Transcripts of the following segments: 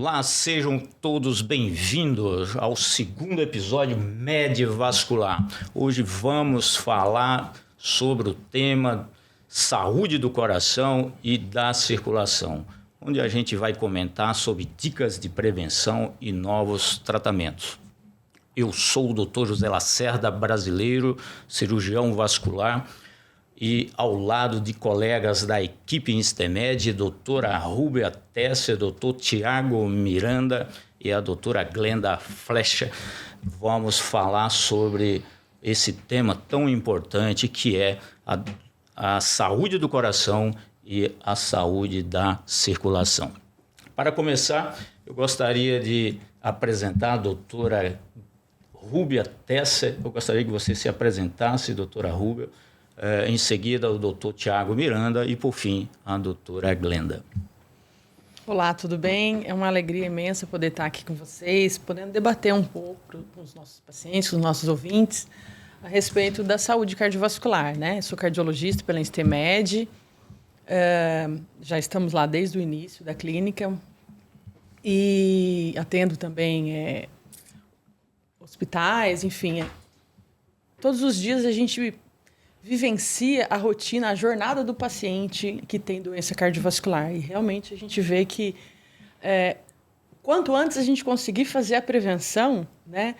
Olá, sejam todos bem-vindos ao segundo episódio MED Vascular. Hoje vamos falar sobre o tema saúde do coração e da circulação, onde a gente vai comentar sobre dicas de prevenção e novos tratamentos. Eu sou o Dr. José Lacerda, brasileiro, cirurgião vascular, e ao lado de colegas da equipe Instemed, doutora Rúbia Tesser, doutor Tiago Miranda e a doutora Glenda Flecha, vamos falar sobre esse tema tão importante que é a saúde do coração e a saúde da circulação. Para começar, eu gostaria de apresentar a doutora Rúbia Tesser. Eu gostaria que você se apresentasse, doutora Rúbia. Em seguida, o doutor Tiago Miranda e, por fim, a doutora Glenda. Olá, tudo bem? É uma alegria imensa poder estar aqui com vocês, podendo debater um pouco com os nossos pacientes, com os nossos ouvintes, a respeito da saúde cardiovascular, né? Sou cardiologista pela Instemed, já estamos lá desde o início da clínica e atendo também hospitais, enfim. Todos os dias a gente vivencia a rotina, a jornada do paciente que tem doença cardiovascular. E realmente a gente vê que quanto antes a gente conseguir fazer a prevenção, né,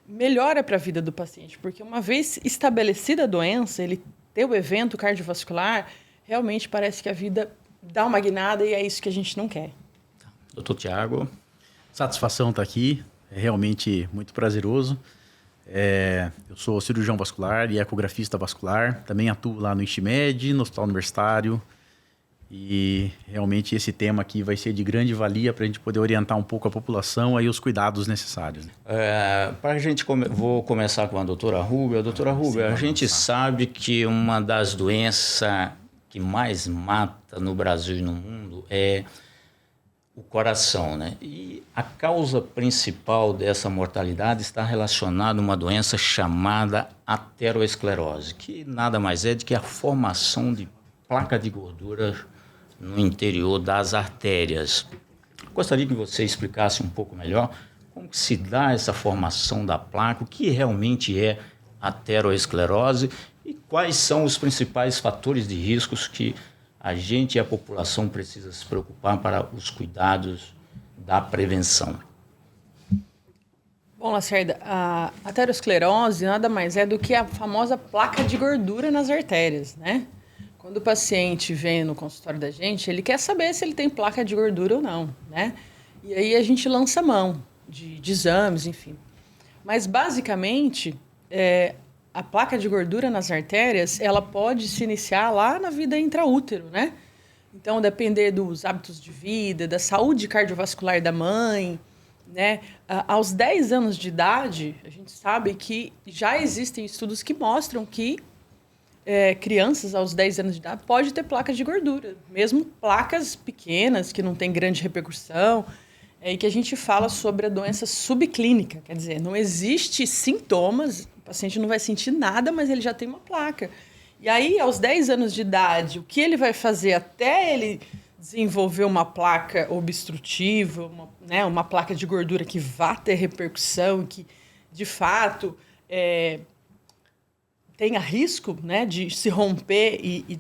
melhora para a vida do paciente. Porque uma vez estabelecida a doença, ele ter o evento cardiovascular, realmente parece que a vida dá uma guinada e é isso que a gente não quer. Doutor Tiago. Satisfação estar aqui, é realmente muito prazeroso. Eu sou cirurgião vascular e ecografista vascular, também atuo lá no Instemed, no Hospital Universitário, e realmente esse tema aqui vai ser de grande valia para a gente poder orientar um pouco a população e os cuidados necessários. Vou começar com a doutora Rúbia. Doutora Rúbia, a gente sabe que uma das doenças que mais mata no Brasil e no mundo é o coração, né? E a causa principal dessa mortalidade está relacionada a uma doença chamada aterosclerose, que nada mais é do que a formação de placa de gordura no interior das artérias. Gostaria que você explicasse um pouco melhor como que se dá essa formação da placa, o que realmente é aterosclerose e quais são os principais fatores de riscos que a gente e a população precisa se preocupar para os cuidados da prevenção. Bom, Lacerda, a aterosclerose nada mais é do que a famosa placa de gordura nas artérias, né? Quando o paciente vem no consultório da gente, ele quer saber se ele tem placa de gordura ou não, né? E aí a gente lança mão de exames, enfim. Mas, basicamente, a placa de gordura nas artérias, ela pode se iniciar lá na vida intraútero, né? Então, depender dos hábitos de vida, da saúde cardiovascular da mãe, né? Aos 10 anos de idade, a gente sabe que já existem estudos que mostram que crianças aos 10 anos de idade podem ter placa de gordura, mesmo placas pequenas, que não têm grande repercussão, e que a gente fala sobre a doença subclínica, quer dizer, não existe sintomas, o paciente não vai sentir nada, mas ele já tem uma placa. E aí, aos 10 anos de idade, o que ele vai fazer até ele desenvolver uma placa obstrutiva, uma placa de gordura que vá ter repercussão, que, de fato, tenha risco, né, de se romper e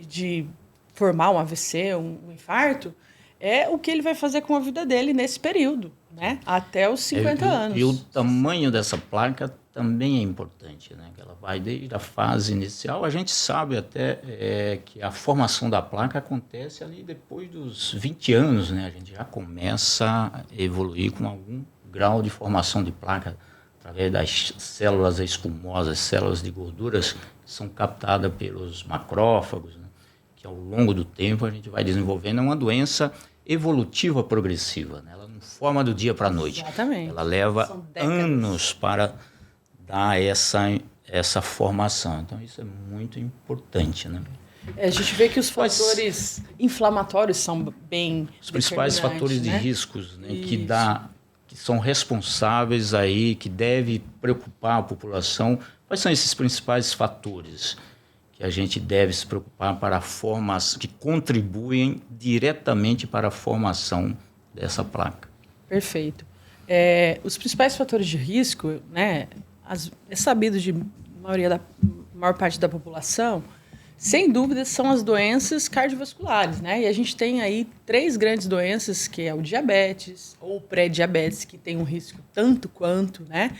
de formar um AVC, um infarto, é o que ele vai fazer com a vida dele nesse período, né? Até os 50 anos. E o tamanho dessa placa também é importante, né? Ela vai desde a fase inicial. A gente sabe até que a formação da placa acontece ali depois dos 20 anos, né? A gente já começa a evoluir com algum grau de formação de placa através das células escumosas, células de gorduras que são captadas pelos macrófagos, né? Que ao longo do tempo a gente vai desenvolvendo. É uma doença evolutiva progressiva, né? Ela não forma do dia para a noite. Exatamente. Ela leva anos para dar essa formação. Então, isso é muito importante, né? A gente vê que os fatores inflamatórios são bem os principais fatores de riscos, né, que são responsáveis aí, que deve preocupar a população. Quais são esses principais fatores que a gente deve se preocupar para a formação, que contribuem diretamente para a formação dessa placa? Perfeito. Os principais fatores de risco, né, é sabido de maior parte da população, sem dúvida, são as doenças cardiovasculares, né? E a gente tem aí 3 grandes doenças, que é o diabetes ou pré-diabetes, que tem um risco tanto quanto, né,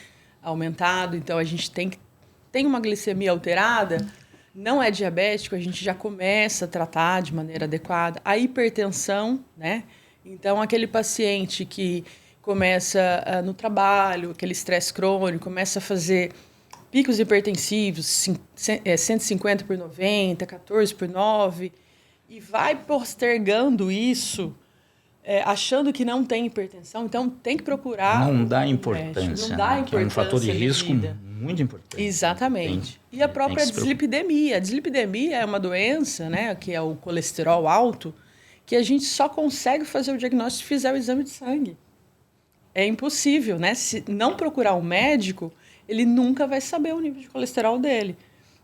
aumentado. Então, a gente tem uma glicemia alterada, não é diabético, a gente já começa a tratar de maneira adequada. A hipertensão, né? Então, aquele paciente que começa no trabalho, aquele estresse crônico, começa a fazer picos hipertensivos, 150 por 90, 14 por 9, e vai postergando isso, achando que não tem hipertensão. Então, tem que procurar Não dá importância. Médico. Não dá importância. É um fator de risco devida. muito importante. Exatamente. E a própria dislipidemia. A dislipidemia é uma doença, né, que é o colesterol alto, que a gente só consegue fazer o diagnóstico se fizer o exame de sangue. É impossível, né? Se não procurar um médico, ele nunca vai saber o nível de colesterol dele.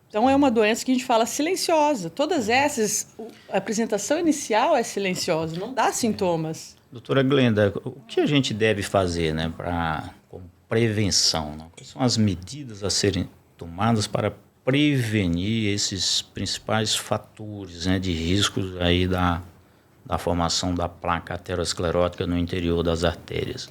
Então, é uma doença que a gente fala silenciosa. Todas essas, a apresentação inicial é silenciosa, não dá sintomas. Doutora Glenda, o que a gente deve fazer, né, como prevenção? Né? Quais são as medidas a serem tomadas para prevenir esses principais fatores, né, de riscos aí da formação da placa aterosclerótica no interior das artérias?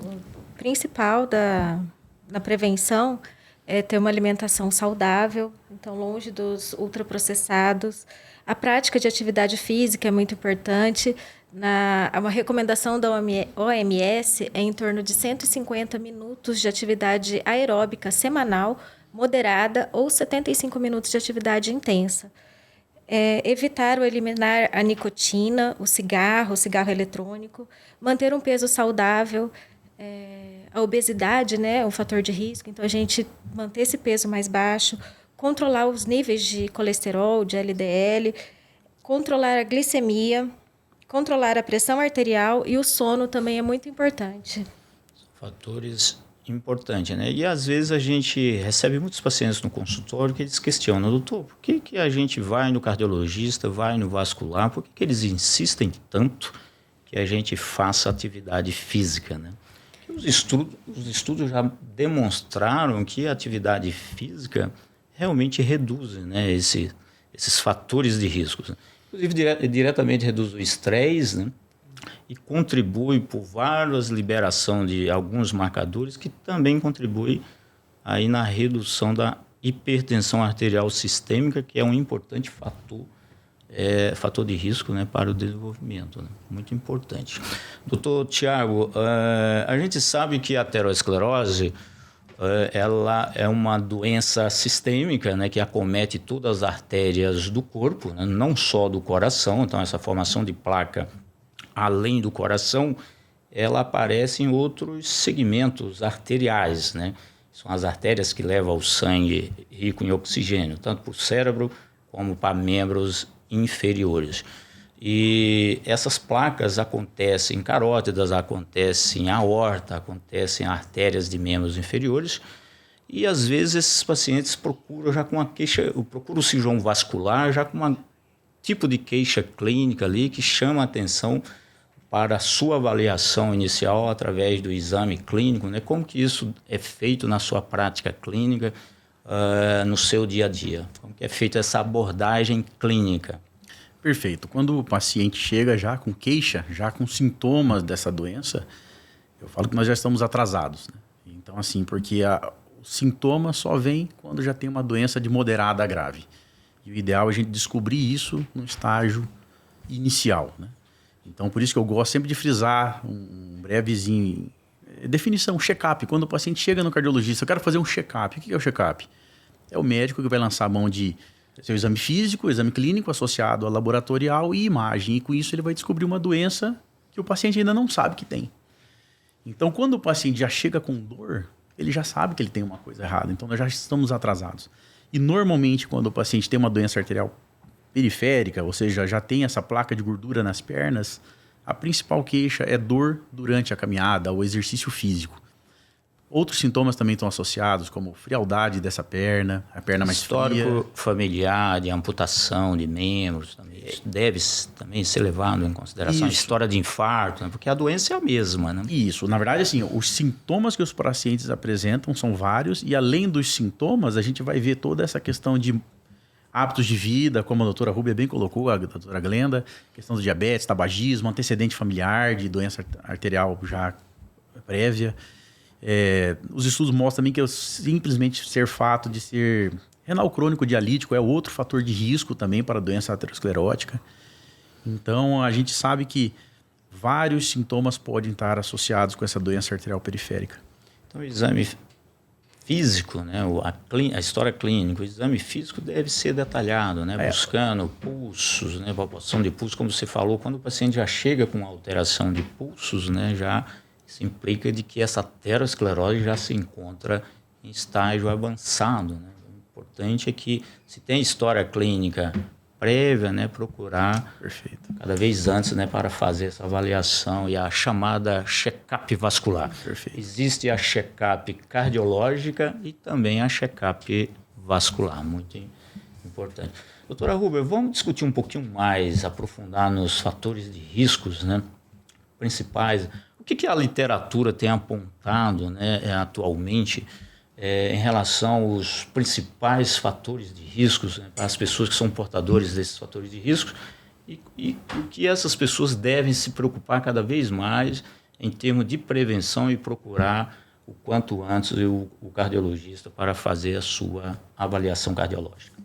O principal da prevenção é ter uma alimentação saudável, então longe dos ultraprocessados. A prática de atividade física é muito importante. Uma recomendação da OMS é em torno de 150 minutos de atividade aeróbica semanal, moderada, ou 75 minutos de atividade intensa. Evitar ou eliminar a nicotina, o cigarro eletrônico, manter um peso saudável. A obesidade, né, é um fator de risco, então a gente manter esse peso mais baixo, controlar os níveis de colesterol, de LDL, controlar a glicemia, controlar a pressão arterial, e o sono também é muito importante. Fatores importantes, né? E às vezes a gente recebe muitos pacientes no consultório que eles questionam: doutor, por que a gente vai no cardiologista, vai no vascular, por que eles insistem tanto que a gente faça atividade física, né? Os estudos já demonstraram que a atividade física realmente reduz, né, esses fatores de risco. Inclusive, diretamente reduz o estresse, né, e contribui por várias liberação de alguns marcadores que também contribuem aí na redução da hipertensão arterial sistêmica, que é um importante fator de risco, né, para o desenvolvimento, né? Muito importante. Doutor Tiago, a gente sabe que a aterosclerose ela é uma doença sistêmica, né, que acomete todas as artérias do corpo, né, não só do coração. Então, essa formação de placa, além do coração, ela aparece em outros segmentos arteriais, né? São as artérias que levam o sangue rico em oxigênio, tanto para o cérebro como para membros inferiores. E essas placas acontecem em carótidas, acontecem em aorta, acontecem em artérias de membros inferiores, e às vezes esses pacientes procuram o cirurgião vascular já com um tipo de queixa clínica ali que chama a atenção para a sua avaliação inicial através do exame clínico, né? Como que isso é feito na sua prática clínica, no seu dia a dia? Como que é feita essa abordagem clínica? Perfeito. Quando o paciente chega já com queixa, já com sintomas dessa doença, eu falo que nós já estamos atrasados, né? Então, assim, porque o sintoma só vem quando já tem uma doença de moderada a grave. E o ideal é a gente descobrir isso no estágio inicial, né? Então, por isso que eu gosto sempre de frisar um brevezinho, definição, check-up. Quando o paciente chega no cardiologista, eu quero fazer um check-up. O que é o check-up? É o médico que vai lançar a mão de seu exame físico, exame clínico associado a laboratorial e imagem. E com isso ele vai descobrir uma doença que o paciente ainda não sabe que tem. Então, quando o paciente já chega com dor, ele já sabe que ele tem uma coisa errada. Então, nós já estamos atrasados. E normalmente, quando o paciente tem uma doença arterial periférica, ou seja, já tem essa placa de gordura nas pernas, a principal queixa é dor durante a caminhada ou exercício físico. Outros sintomas também estão associados, como frialdade dessa perna, a perna mais Histórico fria. familiar, de amputação de membros, também. Isso deve também ser levado em consideração. Isso. História de infarto, né? Porque a doença é a mesma, né? Isso, na verdade, assim, os sintomas que os pacientes apresentam são vários e além dos sintomas, a gente vai ver toda essa questão de hábitos de vida, como a doutora Rúbia bem colocou, a doutora Glenda, questão do diabetes, tabagismo, antecedente familiar de doença arterial já prévia. Os estudos mostram também que simplesmente ser fato de ser renal crônico dialítico é outro fator de risco também para a doença aterosclerótica. Então, a gente sabe que vários sintomas podem estar associados com essa doença arterial periférica. Então, o exame físico, né? A história clínica, o exame físico deve ser detalhado, né? Buscando pulsos, né? Palpação de pulso, como você falou, quando o paciente já chega com alteração de pulsos, né? Já isso implica de que essa aterosclerose já se encontra em estágio avançado, né? O importante é que, se tem história clínica prévia, né, procurar cada vez antes, né, para fazer essa avaliação e a chamada check-up vascular. Perfeito. Existe a check-up cardiológica e também a check-up vascular, muito importante. Doutora Rúbia, vamos discutir um pouquinho mais, aprofundar nos fatores de riscos, né, principais. O que a literatura tem apontado, né, atualmente em relação aos principais fatores de riscos, né, para as pessoas que são portadores desses fatores de riscos e o que essas pessoas devem se preocupar cada vez mais em termos de prevenção e procurar o quanto antes o cardiologista para fazer a sua avaliação cardiológica.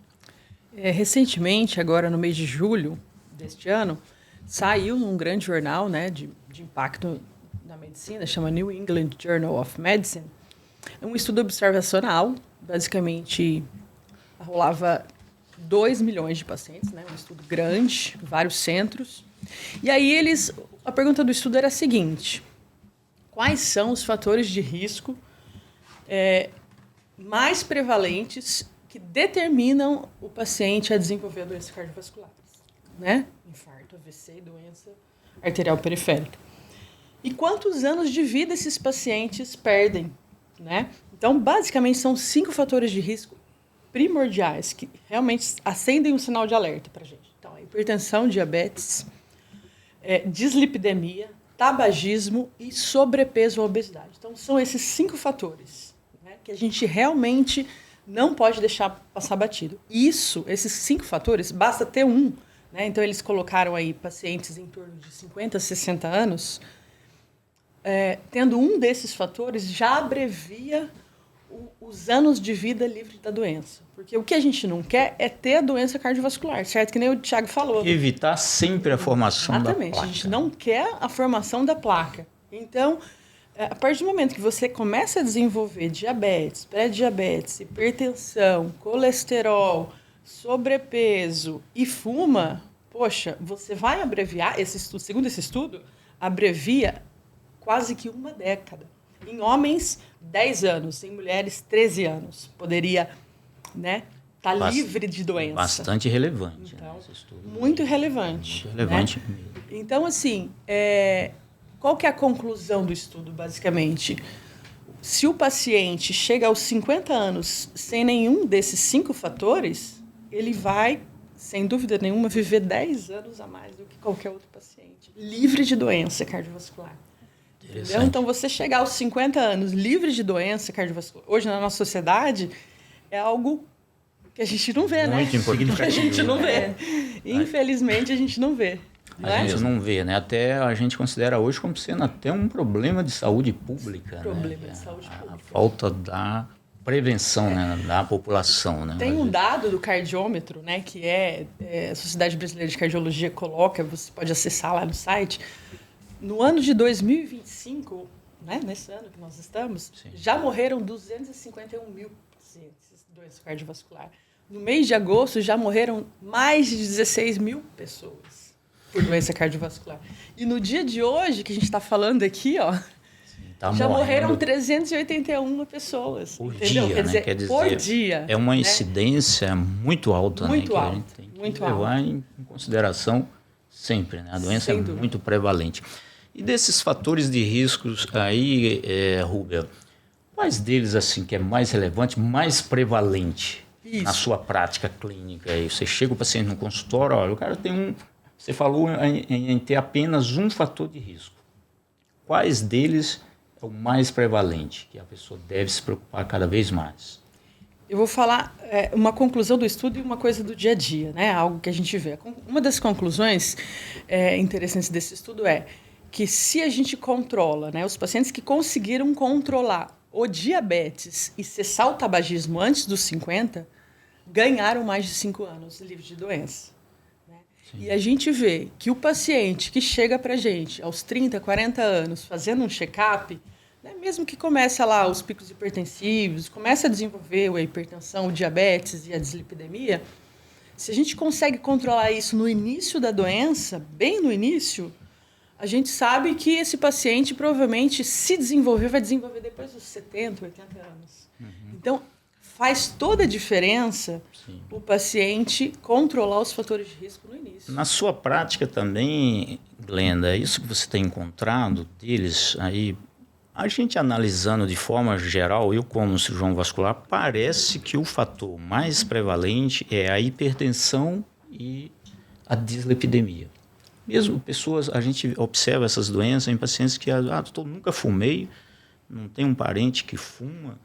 Recentemente, agora no mês de julho deste ano, saiu num grande jornal, né, de impacto na medicina, chama New England Journal of Medicine, um estudo observacional, basicamente rolava 2 milhões de pacientes, né? Um estudo grande, vários centros. E aí a pergunta do estudo era a seguinte: quais são os fatores de risco mais prevalentes que determinam o paciente a desenvolver a doença cardiovascular, né? Infarto, AVC e doença arterial periférica. E quantos anos de vida esses pacientes perdem? Né? Então, basicamente, são 5 fatores de risco primordiais que realmente acendem um sinal de alerta para a gente. Então, a hipertensão, diabetes, dislipidemia, tabagismo e sobrepeso ou obesidade. Então, são esses 5 fatores, né, que a gente realmente não pode deixar passar batido. Esses 5 fatores, basta ter um. Né? Então, eles colocaram aí pacientes em torno de 50, 60 anos. Tendo um desses fatores, já abrevia os anos de vida livre da doença. Porque o que a gente não quer é ter a doença cardiovascular, certo? Que nem o Thiago falou. Evitar sempre a formação da placa. Exatamente. A gente não quer a formação da placa. Então, a partir do momento que você começa a desenvolver diabetes, pré-diabetes, hipertensão, colesterol, sobrepeso e fuma, poxa, você vai abreviar, segundo esse estudo, abrevia quase que uma década. Em homens, 10 anos. Em mulheres, 13 anos. Poderia, né, tá livre de doença. Bastante relevante. Então, né, esse estudo. Muito relevante. Muito relevante né? mesmo. Então, assim, qual que é a conclusão do estudo, basicamente? Se o paciente chega aos 50 anos sem nenhum desses 5 fatores, ele vai, sem dúvida nenhuma, viver 10 anos a mais do que qualquer outro paciente. Livre de doença cardiovascular. Entendeu? Então, você chegar aos 50 anos livre de doença cardiovascular, hoje na nossa sociedade, é algo que a gente não vê, Muito né? importante. A gente não vê. Infelizmente, a gente não vê. A gente não vê, né? Até a gente considera hoje como sendo até um problema de saúde pública. Problema né? de saúde pública. A falta da prevenção, né, da população. Né? Tem um dado do cardiômetro, né, que a Sociedade Brasileira de Cardiologia coloca, você pode acessar lá no site. No ano de 2025, né, nesse ano que nós estamos, Sim. já morreram 251 mil pacientes de doença cardiovascular. No mês de agosto, já morreram mais de 16 mil pessoas por doença cardiovascular. E no dia de hoje, que a gente está falando aqui, ó, já morreram 381 pessoas. Por entendeu? dia, né? Quer dizer, por dia. É uma né? incidência muito alta, Muito né? alta, Que a gente tem que muito levar em consideração sempre, né? A doença é muito prevalente. E desses fatores de riscos aí, Rúbia, Quais deles, assim, que é mais relevante, mais prevalente Isso. na sua prática clínica? Aí você chega o paciente no consultório, olha, o cara tem um... Você falou em ter apenas um fator de risco. Quais deles é o mais prevalente, que a pessoa deve se preocupar cada vez mais? Eu vou falar uma conclusão do estudo e uma coisa do dia a dia, né? Algo que a gente vê. Uma das conclusões interessantes desse estudo é que se a gente controla, né, os pacientes que conseguiram controlar o diabetes e cessar o tabagismo antes dos 50, ganharam mais de 5 anos livre de doença. Né? E a gente vê que o paciente que chega para a gente aos 30, 40 anos fazendo um check-up, né, mesmo que comece lá os picos hipertensivos, comece a desenvolver a hipertensão, o diabetes e a dislipidemia, se a gente consegue controlar isso no início da doença, bem no início, a gente sabe que esse paciente provavelmente, se desenvolver, vai desenvolver depois dos 70, 80 anos. Então, faz toda a diferença o paciente controlar os fatores de risco no início. Na sua prática também, Glenda, isso que você tem encontrado deles aí, a gente analisando de forma geral, eu como cirurgião vascular, parece que o fator mais prevalente é a hipertensão e a dislipidemia. Mesmo pessoas, a gente observa essas doenças em pacientes que nunca fumei, não tem um parente que fuma,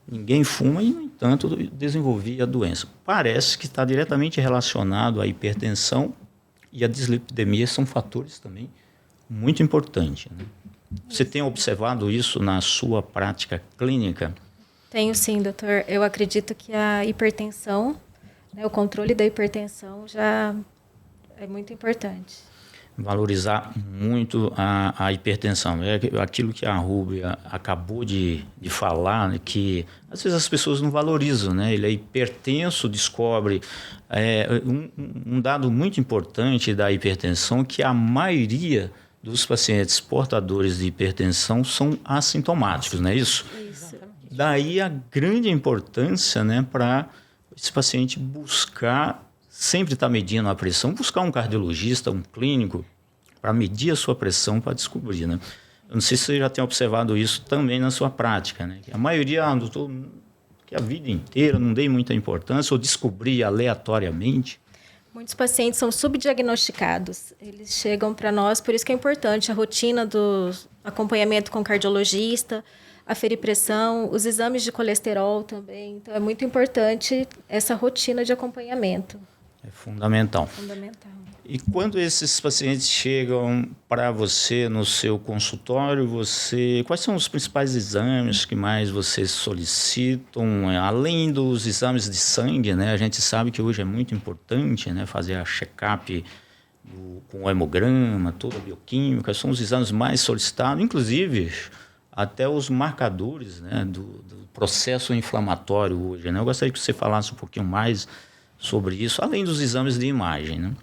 ninguém fuma e, no entanto, desenvolvi a doença. Parece que está diretamente relacionado à hipertensão e à dislipidemia, são fatores também muito importantes. Né? Você tem observado isso na sua prática clínica? Tenho sim, doutor. Eu acredito que a hipertensão, né, o controle da hipertensão já é muito importante. Valorizar muito a hipertensão. É aquilo que a Rúbia acabou de falar, né, que às vezes as pessoas não valorizam, né? Ele é hipertenso, descobre um dado muito importante da hipertensão, que a maioria dos pacientes portadores de hipertensão são assintomáticos, não é isso? Isso. Daí a grande importância, né, para esse paciente buscar, sempre estar medindo a pressão, buscar um cardiologista, um clínico, para medir a sua pressão, para descobrir, né? Eu não sei se você já tem observado isso também na sua prática, né? Que a maioria, doutor, que a vida inteira não dei muita importância ou descobri aleatoriamente. Muitos pacientes são subdiagnosticados. Eles chegam para nós, por isso que é importante a rotina do acompanhamento com cardiologista, aferir pressão, os exames de colesterol também. Então, é muito importante essa rotina de acompanhamento. É fundamental. Fundamental. E quando esses pacientes chegam para você no seu consultório, quais são os principais exames que mais vocês solicitam? Além dos exames de sangue, né? A gente sabe que hoje é muito importante, né, fazer a check-up com o hemograma, toda a bioquímica, são os exames mais solicitados, inclusive até os marcadores, né, do processo inflamatório hoje, né? Eu gostaria que você falasse um pouquinho mais sobre isso, além dos exames de imagem, né?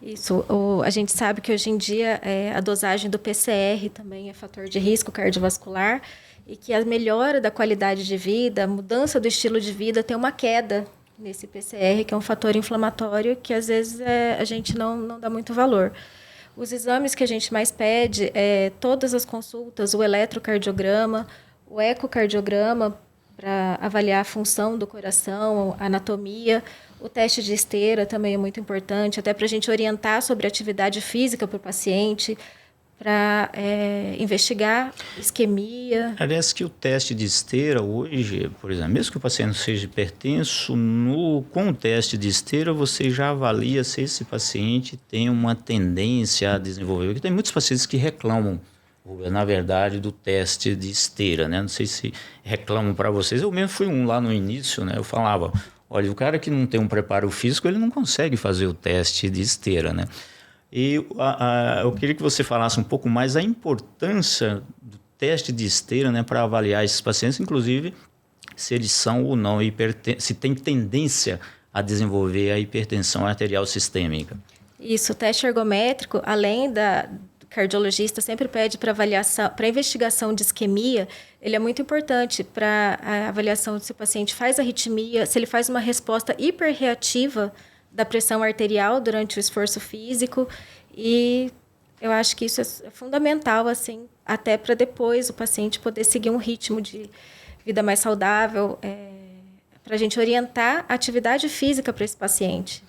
Isso. A gente sabe que hoje em dia a dosagem do PCR também é fator de risco cardiovascular e que a melhora da qualidade de vida, a mudança do estilo de vida tem uma queda nesse PCR, que é um fator inflamatório que às vezes a gente não dá muito valor. Os exames que a gente mais pede todas as consultas, o eletrocardiograma, o ecocardiograma para avaliar a função do coração, a anatomia. O teste de esteira também é muito importante, até para a gente orientar sobre a atividade física para o paciente, para investigar isquemia. Parece que o teste de esteira hoje, por exemplo, mesmo que o paciente seja hipertenso, com o teste de esteira você já avalia se esse paciente tem uma tendência a desenvolver. Porque tem muitos pacientes que reclamam, na verdade, do teste de esteira, né? Não sei se reclamam para vocês. Eu mesmo fui lá no início, né? Eu falava, olha, o cara que não tem um preparo físico, ele não consegue fazer o teste de esteira, né? E eu queria que você falasse um pouco mais da importância do teste de esteira, né, para avaliar esses pacientes, inclusive se eles são ou não se tem tendência a desenvolver a hipertensão arterial sistêmica. Isso, o teste ergométrico, além do cardiologista sempre pede para avaliação, para investigação de isquemia, ele é muito importante para a avaliação se o paciente faz arritmia, se ele faz uma resposta hiperreativa da pressão arterial durante o esforço físico, e eu acho que isso é fundamental, assim, até para depois o paciente poder seguir um ritmo de vida mais saudável, para a gente orientar a atividade física para esse paciente.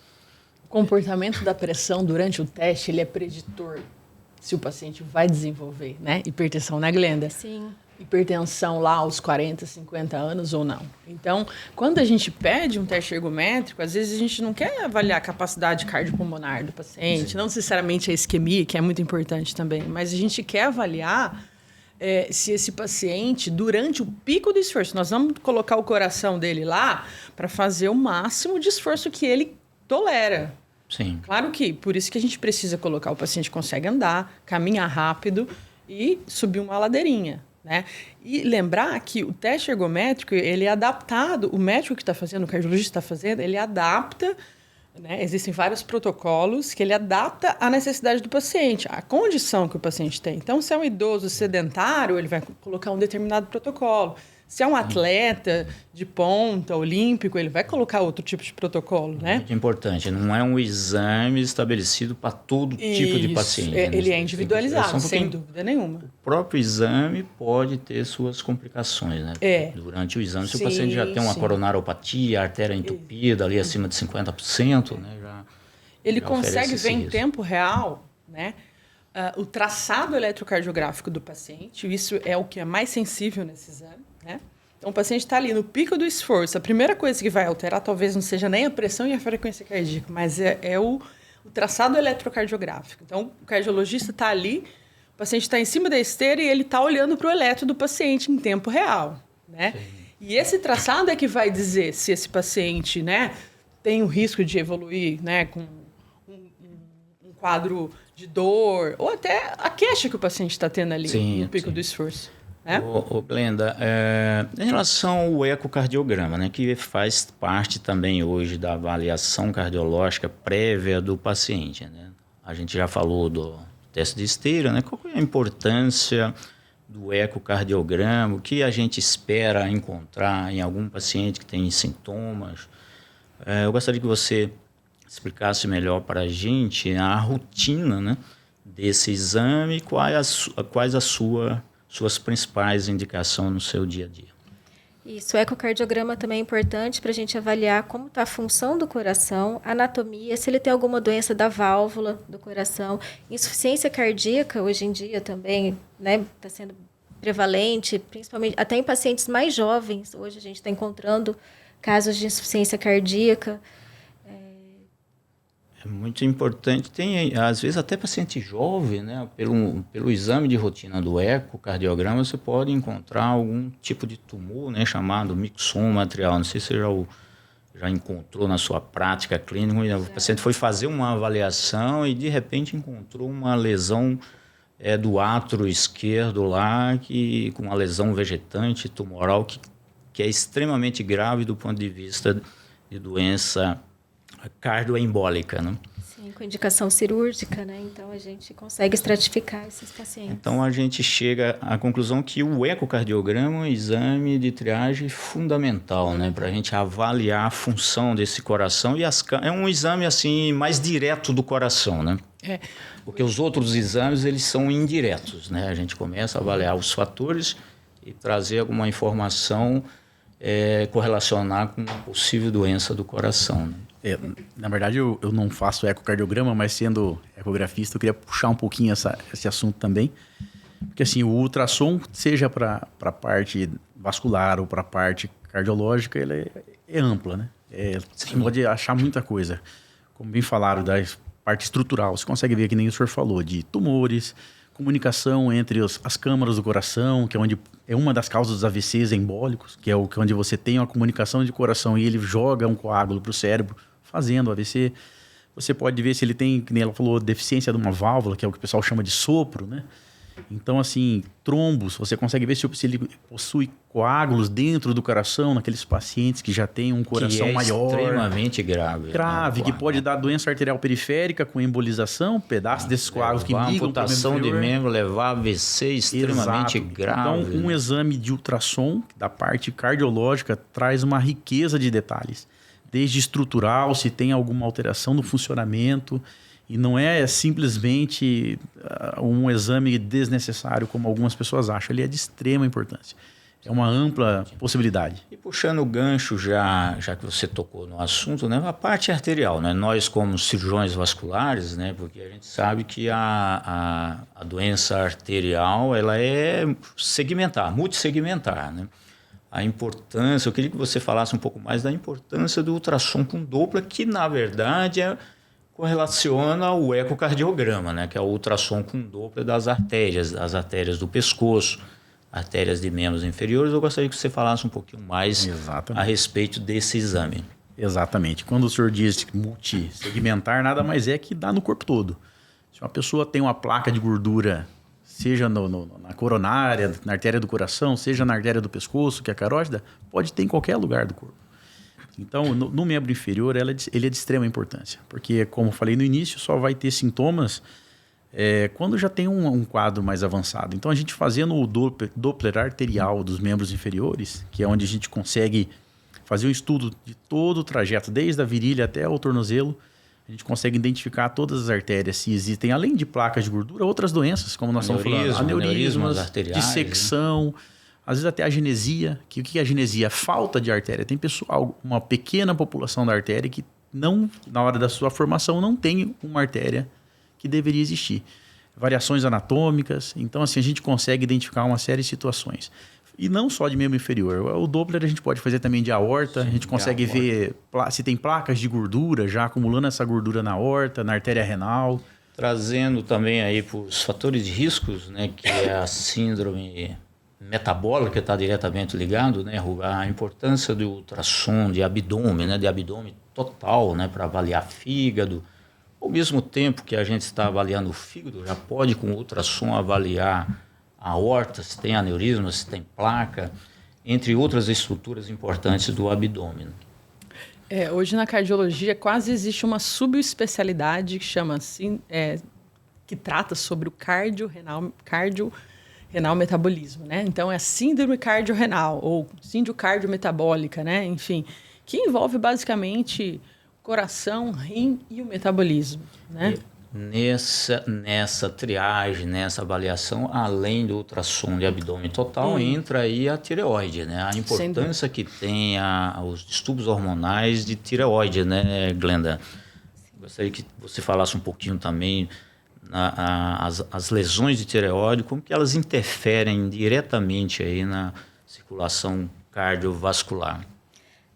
O comportamento da pressão durante o teste, ele é preditor se o paciente vai desenvolver, né? Hipertensão na glenda. Sim. Hipertensão lá aos 40, 50 anos ou não. Então, quando a gente pede um teste ergométrico, às vezes a gente não quer avaliar a capacidade cardiopulmonar do paciente, não necessariamente a isquemia, que é muito importante também, mas a gente quer avaliar se esse paciente, durante o pico do esforço, nós vamos colocar o coração dele lá para fazer o máximo de esforço que ele tolera. Sim. Claro que por isso que a gente precisa colocar o paciente consegue andar, caminhar rápido e subir uma ladeirinha, né? E lembrar que o teste ergométrico, ele é adaptado, o médico que está fazendo, o cardiologista está fazendo, ele adapta, né? Existem vários protocolos que ele adapta à necessidade do paciente, à condição que o paciente tem. Então, se é um idoso sedentário, ele vai colocar um determinado protocolo. Se é um atleta de ponta, olímpico, ele vai colocar outro tipo de protocolo, né? Muito importante, não é um exame estabelecido para todo tipo de paciente. Ele é individualizado, sem dúvida nenhuma. O próprio exame pode ter suas complicações, né? Durante o exame, se o paciente já tem uma coronariopatia, artéria entupida ali acima de 50%, né? Ele consegue ver em tempo real, né? O traçado eletrocardiográfico do paciente, isso é o que é mais sensível nesse exame, né? Então, o paciente está ali no pico do esforço. A primeira coisa que vai alterar talvez não seja nem a pressão e a frequência cardíaca, mas é o traçado eletrocardiográfico. Então, o cardiologista está ali, o paciente está em cima da esteira e ele está olhando para o eletro do paciente em tempo real, né? E esse traçado é que vai dizer se esse paciente, né, tem o risco de evoluir, né, com um quadro de dor, ou até a queixa que o paciente está tendo ali no pico do esforço. Glenda, em relação ao ecocardiograma, né, que faz parte também hoje da avaliação cardiológica prévia do paciente, né? A gente já falou do teste de esteira, né? Qual é a importância do ecocardiograma? O que a gente espera encontrar em algum paciente que tem sintomas? Eu gostaria que você explicasse melhor para a gente a rotina, né, desse exame e quais as suas principais indicações no seu dia a dia. Isso, o ecocardiograma também é importante para a gente avaliar como está a função do coração, anatomia, se ele tem alguma doença da válvula do coração. Insuficiência cardíaca, hoje em dia também, né, está sendo prevalente, principalmente até em pacientes mais jovens. Hoje a gente está encontrando casos de insuficiência cardíaca. É muito importante. Tem, às vezes, até paciente jovem, né? Pelo exame de rotina do ecocardiograma, você pode encontrar algum tipo de tumor, né? Chamado mixoma atrial. Não sei se você já encontrou na sua prática clínica. O paciente foi fazer uma avaliação e, de repente, encontrou uma lesão do átrio esquerdo lá, com uma lesão vegetante tumoral que é extremamente grave do ponto de vista de doença cardioembólica, né? Sim, com indicação cirúrgica, né? Então, a gente consegue estratificar esses pacientes. Então, a gente chega à conclusão que o ecocardiograma é um exame de triagem fundamental, né? Para a gente avaliar a função desse coração é um exame, assim, mais direto do coração, né? Porque os outros exames, eles são indiretos, né? A gente começa a avaliar os fatores e trazer alguma informação correlacionar com uma possível doença do coração, né? Na verdade, eu não faço ecocardiograma, mas sendo ecografista, eu queria puxar um pouquinho esse assunto também. Porque assim, o ultrassom, seja para a parte vascular ou para a parte cardiológica, ele é ampla, né? Você pode achar muita coisa. Como bem falaram, da parte estrutural, você consegue ver, que nem o senhor falou, de tumores, comunicação entre as câmaras do coração, que é uma das causas dos AVCs embólicos, que é onde você tem uma comunicação de coração e ele joga um coágulo para o cérebro, fazendo AVC. Você pode ver se ele tem, como ela falou, deficiência de uma válvula, que é o que o pessoal chama de sopro, né? Então, assim, trombos, você consegue ver se ele possui coágulos dentro do coração, naqueles pacientes que já têm um coração maior. Extremamente grave. Grave, que pode dar doença arterial periférica com embolização, pedaços desses coágulos que migram para amputação de membro, levar AVC extremamente grave. Então, um exame de ultrassom da parte cardiológica traz uma riqueza de detalhes. Desde estrutural, se tem alguma alteração no funcionamento. E não é simplesmente um exame desnecessário, como algumas pessoas acham. Ele é de extrema importância. É uma ampla possibilidade. E puxando o gancho, já que você tocou no assunto, né, a parte arterial, né, nós como cirurgiões vasculares, né, porque a gente sabe que a doença arterial ela é segmentar, multissegmentar, né? A importância, eu queria que você falasse um pouco mais da importância do ultrassom com Doppler, que na verdade correlaciona ao ecocardiograma, né, que é o ultrassom com Doppler das artérias, as artérias do pescoço, artérias de membros inferiores. Eu gostaria que você falasse um pouquinho mais a respeito desse exame. Exatamente. Quando o senhor diz multissegmentar, nada mais é que dá no corpo todo. Se uma pessoa tem uma placa de gordura, seja na coronária, na artéria do coração, seja na artéria do pescoço, que é a carótida, pode ter em qualquer lugar do corpo. Então, no membro inferior, ele é de extrema importância. Porque, como eu falei no início, só vai ter sintomas quando já tem um quadro mais avançado. Então, a gente fazendo o Doppler arterial dos membros inferiores, que é onde a gente consegue fazer um estudo de todo o trajeto, desde a virilha até o tornozelo, a gente consegue identificar todas as artérias, se existem, além de placas de gordura, outras doenças, como nós estamos falando, aneurismas arteriais, dissecção, né? Às vezes até a genesia. O que é a genesia? Falta de artéria. Tem uma pequena população da artéria que não, na hora da sua formação, não tem uma artéria que deveria existir. Variações anatômicas. Então, assim, a gente consegue identificar uma série de situações. E não só de membro inferior. O Doppler a gente pode fazer também de aorta. Sim, a gente consegue ver se tem placas de gordura, já acumulando essa gordura na aorta, na artéria renal. Trazendo também aí para os fatores de riscos, né, que é a síndrome metabólica, que está diretamente ligado, né, a importância do ultrassom de abdômen, né, de abdômen total, né, para avaliar fígado. Ao mesmo tempo que a gente está avaliando o fígado, já pode com o ultrassom avaliar a aorta, se tem aneurisma, se tem placa, entre outras estruturas importantes do abdômen. Hoje na cardiologia quase existe uma subespecialidade que chama assim, que trata sobre o cardiorrenal metabolismo, né? Então é a síndrome cardiorrenal ou síndrome cardiometabólica, né? Enfim, que envolve basicamente coração, rim e o metabolismo, né? Nessa triagem, nessa avaliação, além do ultrassom de abdômen total, entra aí a tireoide, né? A importância que tem os distúrbios hormonais de tireoide, né, Glenda? Gostaria que você falasse um pouquinho também as lesões de tireoide, como que elas interferem diretamente aí na circulação cardiovascular.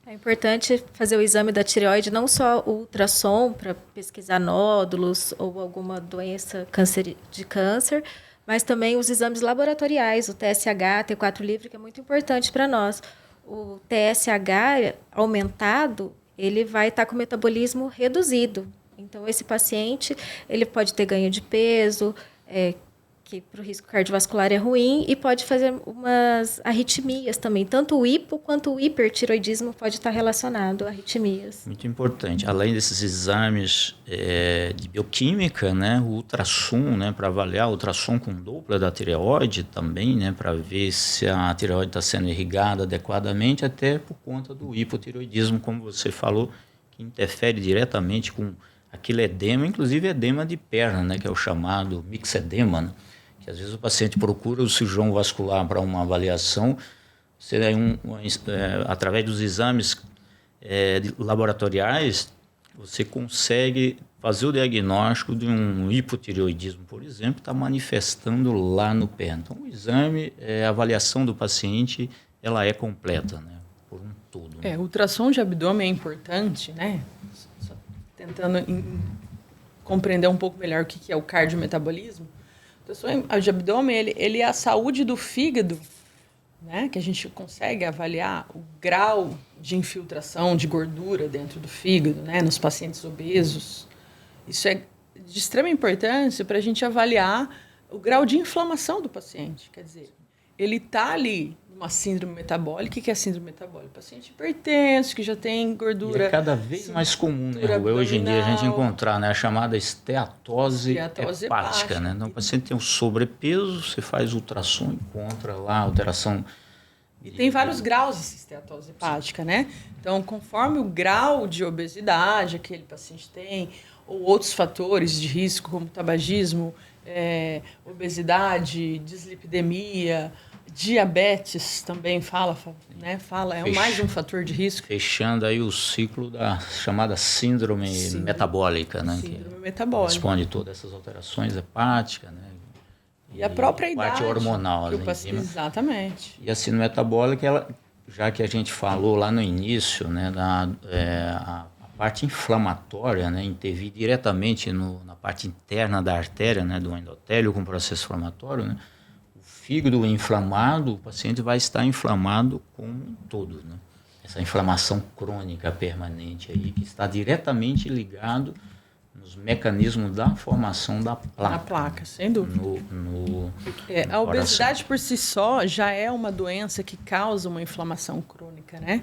É importante fazer o exame da tireoide, não só o ultrassom para pesquisar nódulos ou alguma doença de câncer, mas também os exames laboratoriais, o TSH, T4 livre, que é muito importante para nós. O TSH aumentado, ele vai estar com o metabolismo reduzido. Então, esse paciente ele pode ter ganho de peso, que para o risco cardiovascular é ruim, e pode fazer umas arritmias também. Tanto o hipo quanto o hipertiroidismo pode estar relacionado a arritmias. Muito importante. Além desses exames de bioquímica, né, o ultrassom, né, para avaliar o ultrassom com Doppler da tireoide também, né, para ver se a tireoide está sendo irrigada adequadamente, até por conta do hipotiroidismo, como você falou, que interfere diretamente com aquele edema, inclusive edema de perna, né, que é o chamado mixedema, né? Que às vezes o paciente procura o cirurgião vascular para uma avaliação, através dos exames laboratoriais, você consegue fazer o diagnóstico de um hipotireoidismo, por exemplo, que está manifestando lá no pé. Então, o exame, a avaliação do paciente, ela é completa, né, por um todo. O ultrassom de abdômen é importante, né? Só tentando compreender um pouco melhor o que é o cardiometabolismo. O ultrassom de abdômen, ele é a saúde do fígado, né? Que a gente consegue avaliar o grau de infiltração de gordura dentro do fígado, né? Nos pacientes obesos. Isso é de extrema importância para a gente avaliar o grau de inflamação do paciente. Quer dizer, ele está ali numa síndrome metabólica. O que é a síndrome metabólica? Paciente hipertenso, que já tem gordura... E é cada vez mais comum, né, hoje em dia, a gente encontrar, né, a chamada esteatose hepática. Né? Então, o paciente tem um sobrepeso, você faz ultrassom, encontra lá alteração... E tem vários graus de esteatose hepática, né? Então, conforme o grau de obesidade que aquele paciente tem, ou outros fatores de risco, como tabagismo, obesidade, dislipidemia, Diabetes também né? Mais um fator de risco. Fechando aí o ciclo da chamada síndrome metabólica, né? Síndrome metabólica. Responde todas essas alterações hepáticas, né? E a própria parte idade. hormonal. Né? Exatamente. E a síndrome metabólica, já que a gente falou lá no início, né, a parte inflamatória, né, intervir diretamente na parte interna da artéria, né, do endotélio com processo inflamatório, né? Fígado inflamado, o paciente vai estar inflamado como um todo, né? Essa inflamação crônica permanente aí, que está diretamente ligado nos mecanismos da formação da placa. A placa, sem dúvida. A obesidade por si só já é uma doença que causa uma inflamação crônica, né?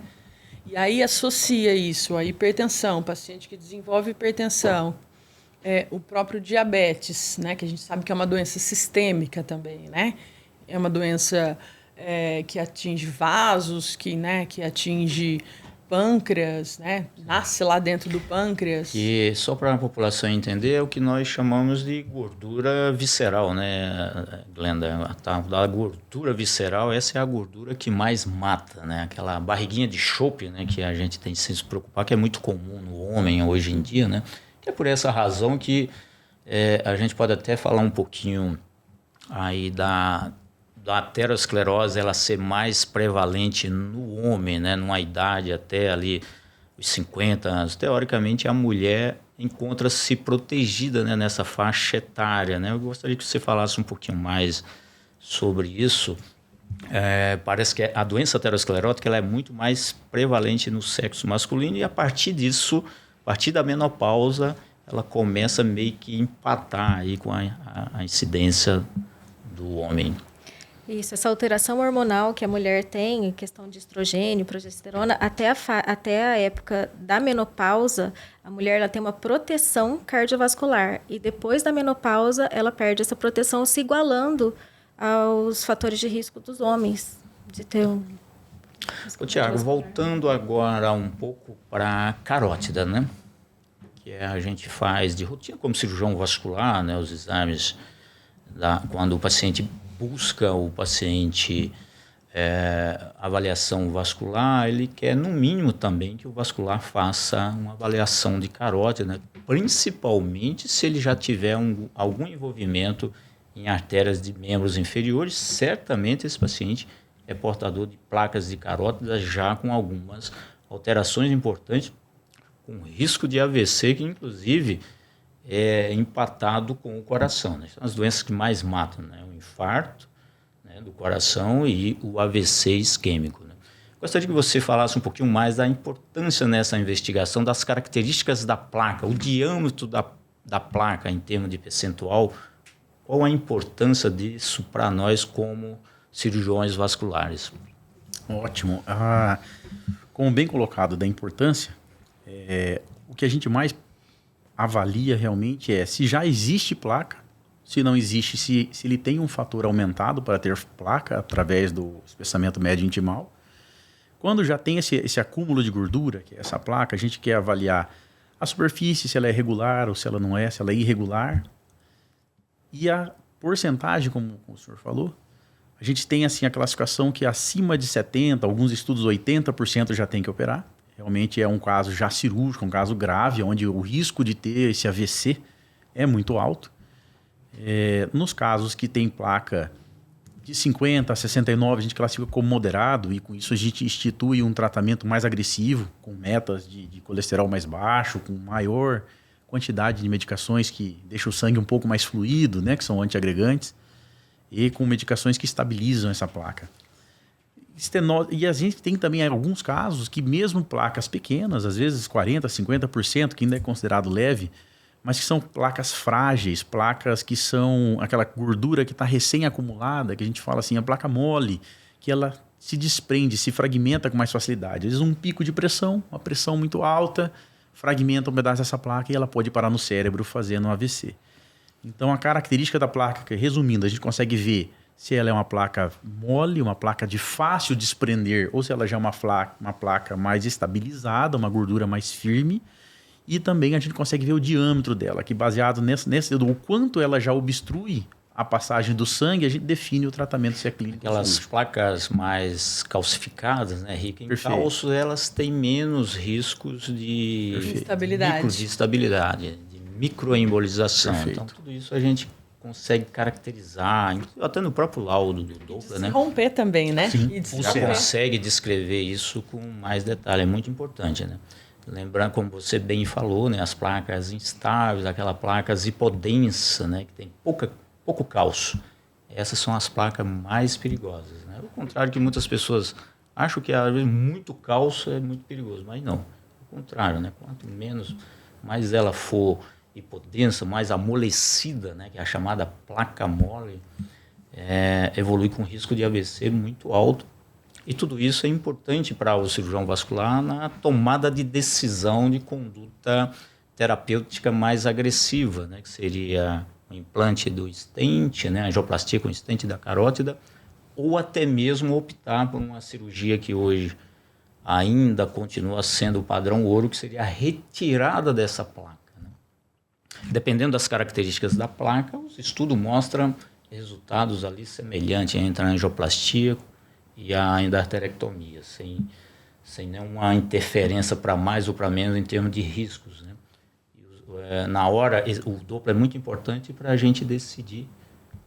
E aí associa isso à hipertensão, paciente que desenvolve hipertensão, o próprio diabetes, né? Que a gente sabe que é uma doença sistêmica também, né? É uma doença que atinge vasos, que atinge pâncreas, né? Nasce lá dentro do pâncreas. E só para a população entender, é o que nós chamamos de gordura visceral, né, Glenda? A gordura visceral, essa é a gordura que mais mata, né? Aquela barriguinha de chope, né, que a gente tem que se preocupar, que é muito comum no homem hoje em dia, né? Que é por essa razão que a gente pode até falar um pouquinho aí da aterosclerose ela ser mais prevalente no homem, né, numa idade até ali os 50 anos. Teoricamente, a mulher encontra-se protegida, né, nessa faixa etária, né? Eu gostaria que você falasse um pouquinho mais sobre isso. Parece que a doença aterosclerótica ela é muito mais prevalente no sexo masculino e a partir disso, a partir da menopausa, ela começa meio que empatar aí com a incidência do homem. Isso, essa alteração hormonal que a mulher tem, questão de estrogênio, progesterona, até a época da menopausa, a mulher ela tem uma proteção cardiovascular. E depois da menopausa, ela perde essa proteção, se igualando aos fatores de risco dos homens. De ter Tiago, voltando agora um pouco para a carótida, né? Que a gente faz de rotina como cirurgião vascular, né? Os exames, quando o paciente busca o paciente avaliação vascular, ele quer, no mínimo, também que o vascular faça uma avaliação de carótida, né? Principalmente se ele já tiver algum envolvimento em artérias de membros inferiores, certamente esse paciente é portador de placas de carótida já com algumas alterações importantes, com risco de AVC, que inclusive é empatado com o coração, né? São as doenças que mais matam, né? O infarto, né, do coração e o AVC isquêmico, né? Gostaria que você falasse um pouquinho mais da importância nessa investigação das características da placa, o diâmetro da placa em termos de percentual. Qual a importância disso para nós como cirurgiões vasculares? Ótimo. Como bem colocado da importância, o que a gente mais avalia realmente se já existe placa, se não existe, se ele tem um fator aumentado para ter placa através do espessamento médio intimal. Quando já tem esse acúmulo de gordura, que é essa placa, a gente quer avaliar a superfície, se ela é regular ou se ela não é, se ela é irregular. E a porcentagem, como o senhor falou, a gente tem assim a classificação que acima de 70%, alguns estudos 80% já tem que operar. Realmente é um caso já cirúrgico, um caso grave, onde o risco de ter esse AVC é muito alto. Nos casos que tem placa de 50 a 69, a gente classifica como moderado e com isso a gente institui um tratamento mais agressivo, com metas de colesterol mais baixo, com maior quantidade de medicações que deixam o sangue um pouco mais fluido, né, que são antiagregantes, e com medicações que estabilizam essa placa. E a gente tem também alguns casos que mesmo placas pequenas, às vezes 40%, 50%, que ainda é considerado leve, mas que são placas frágeis, placas que são aquela gordura que está recém-acumulada, que a gente fala assim, a placa mole, que ela se desprende, se fragmenta com mais facilidade. Às vezes um pico de pressão, uma pressão muito alta, fragmenta um pedaço dessa placa e ela pode parar no cérebro fazendo um AVC. Então a característica da placa, resumindo, a gente consegue ver se ela é uma placa mole, uma placa de fácil desprender, ou se ela já é uma placa mais estabilizada, uma gordura mais firme. E também a gente consegue ver o diâmetro dela, que baseado nesse o quanto ela já obstrui a passagem do sangue, a gente define o tratamento se é clínico. Aquelas placas mais calcificadas, né, rica em cálcio, elas têm menos riscos de instabilidade, de microembolização. Então, tudo isso a gente consegue caracterizar, até no próprio laudo do Doppler, né? Romper também, né? Sim, já consegue descrever isso com mais detalhe, é muito importante, né? Lembrando, como você bem falou, né, as placas instáveis, aquelas placas hipodensas, né, que tem pouco cálcio. Essas são as placas mais perigosas, né? Ao contrário que muitas pessoas acham que às vezes muito cálcio é muito perigoso, mas não. Ao contrário, né? Quanto menos, mais ela for hipodensa, mais amolecida, né, que é a chamada placa mole, evolui com risco de AVC muito alto. E tudo isso é importante para o cirurgião vascular na tomada de decisão de conduta terapêutica mais agressiva, né, que seria o implante do stent, né, a angioplastia com stent da carótida, ou até mesmo optar por uma cirurgia que hoje ainda continua sendo o padrão ouro, que seria a retirada dessa placa. Dependendo das características da placa, os estudos mostram resultados ali semelhantes entre a angioplastia e a endarterectomia, sem nenhuma interferência para mais ou para menos em termos de riscos, né? Na hora, o Doppler é muito importante para a gente decidir,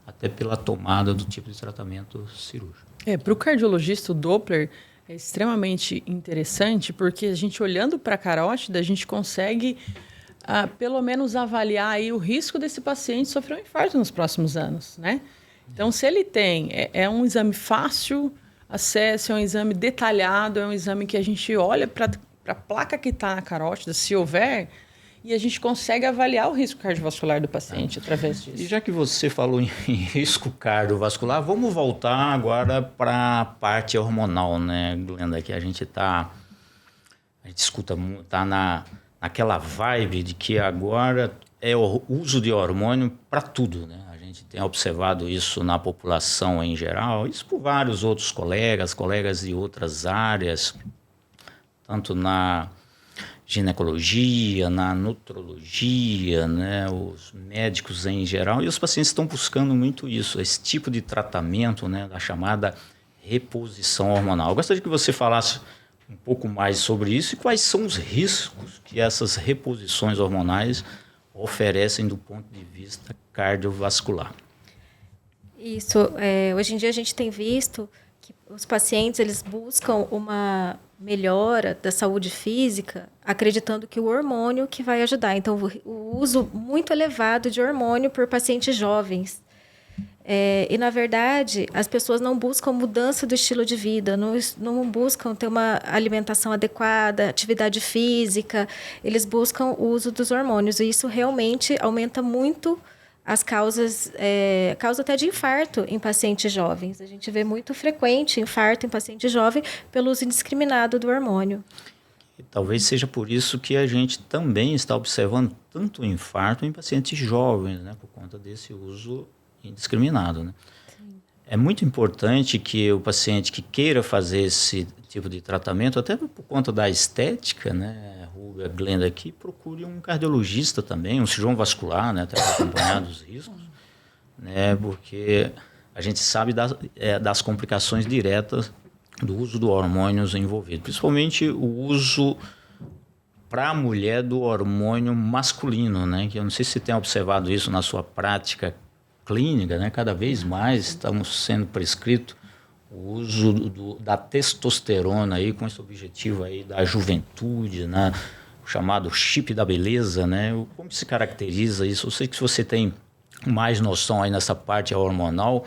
até pela tomada do tipo de tratamento cirúrgico. Para o cardiologista, o Doppler é extremamente interessante, porque a gente olhando para a carótida, a gente consegue pelo menos avaliar aí o risco desse paciente sofrer um infarto nos próximos anos, né? Então, se ele tem, é um exame fácil acesso, é um exame detalhado, é um exame que a gente olha para a placa que está na carótida, se houver, e a gente consegue avaliar o risco cardiovascular do paciente através disso. E já que você falou em risco cardiovascular, vamos voltar agora para a parte hormonal, né, Glenda, que a gente escuta muito, está naquela vibe de que agora é o uso de hormônio para tudo, né? A gente tem observado isso na população em geral, isso por vários outros colegas de outras áreas, tanto na ginecologia, na nutrologia, né, os médicos em geral, e os pacientes estão buscando muito isso, esse tipo de tratamento, né, da chamada reposição hormonal. Eu gostaria que você falasse um pouco mais sobre isso e quais são os riscos que essas reposições hormonais oferecem do ponto de vista cardiovascular. Isso. Hoje em dia a gente tem visto que os pacientes eles buscam uma melhora da saúde física acreditando que o hormônio que vai ajudar. Então, o uso muito elevado de hormônio por pacientes jovens. E, na verdade, as pessoas não buscam mudança do estilo de vida, não buscam ter uma alimentação adequada, atividade física, eles buscam o uso dos hormônios. E isso realmente aumenta muito as causas, causa até de infarto em pacientes jovens. A gente vê muito frequente infarto em paciente jovem pelo uso indiscriminado do hormônio. E talvez seja por isso que a gente também está observando tanto infarto em pacientes jovens, né, por conta desse uso indiscriminado, né? Sim. É muito importante que o paciente que queira fazer esse tipo de tratamento, até por conta da estética, né, Rúbia, Glenda aqui, procure um cardiologista também, um cirurgião vascular, né, até para acompanhar dos riscos, né, porque a gente sabe das complicações diretas do uso do hormônios envolvido, principalmente o uso para a mulher do hormônio masculino, né, que eu não sei se você tem observado isso na sua prática clínica, né? Cada vez mais estamos sendo prescrito o uso da testosterona aí, com esse objetivo aí da juventude, né? O chamado chip da beleza, né? Como se caracteriza isso? Eu sei que você tem mais noção aí nessa parte hormonal,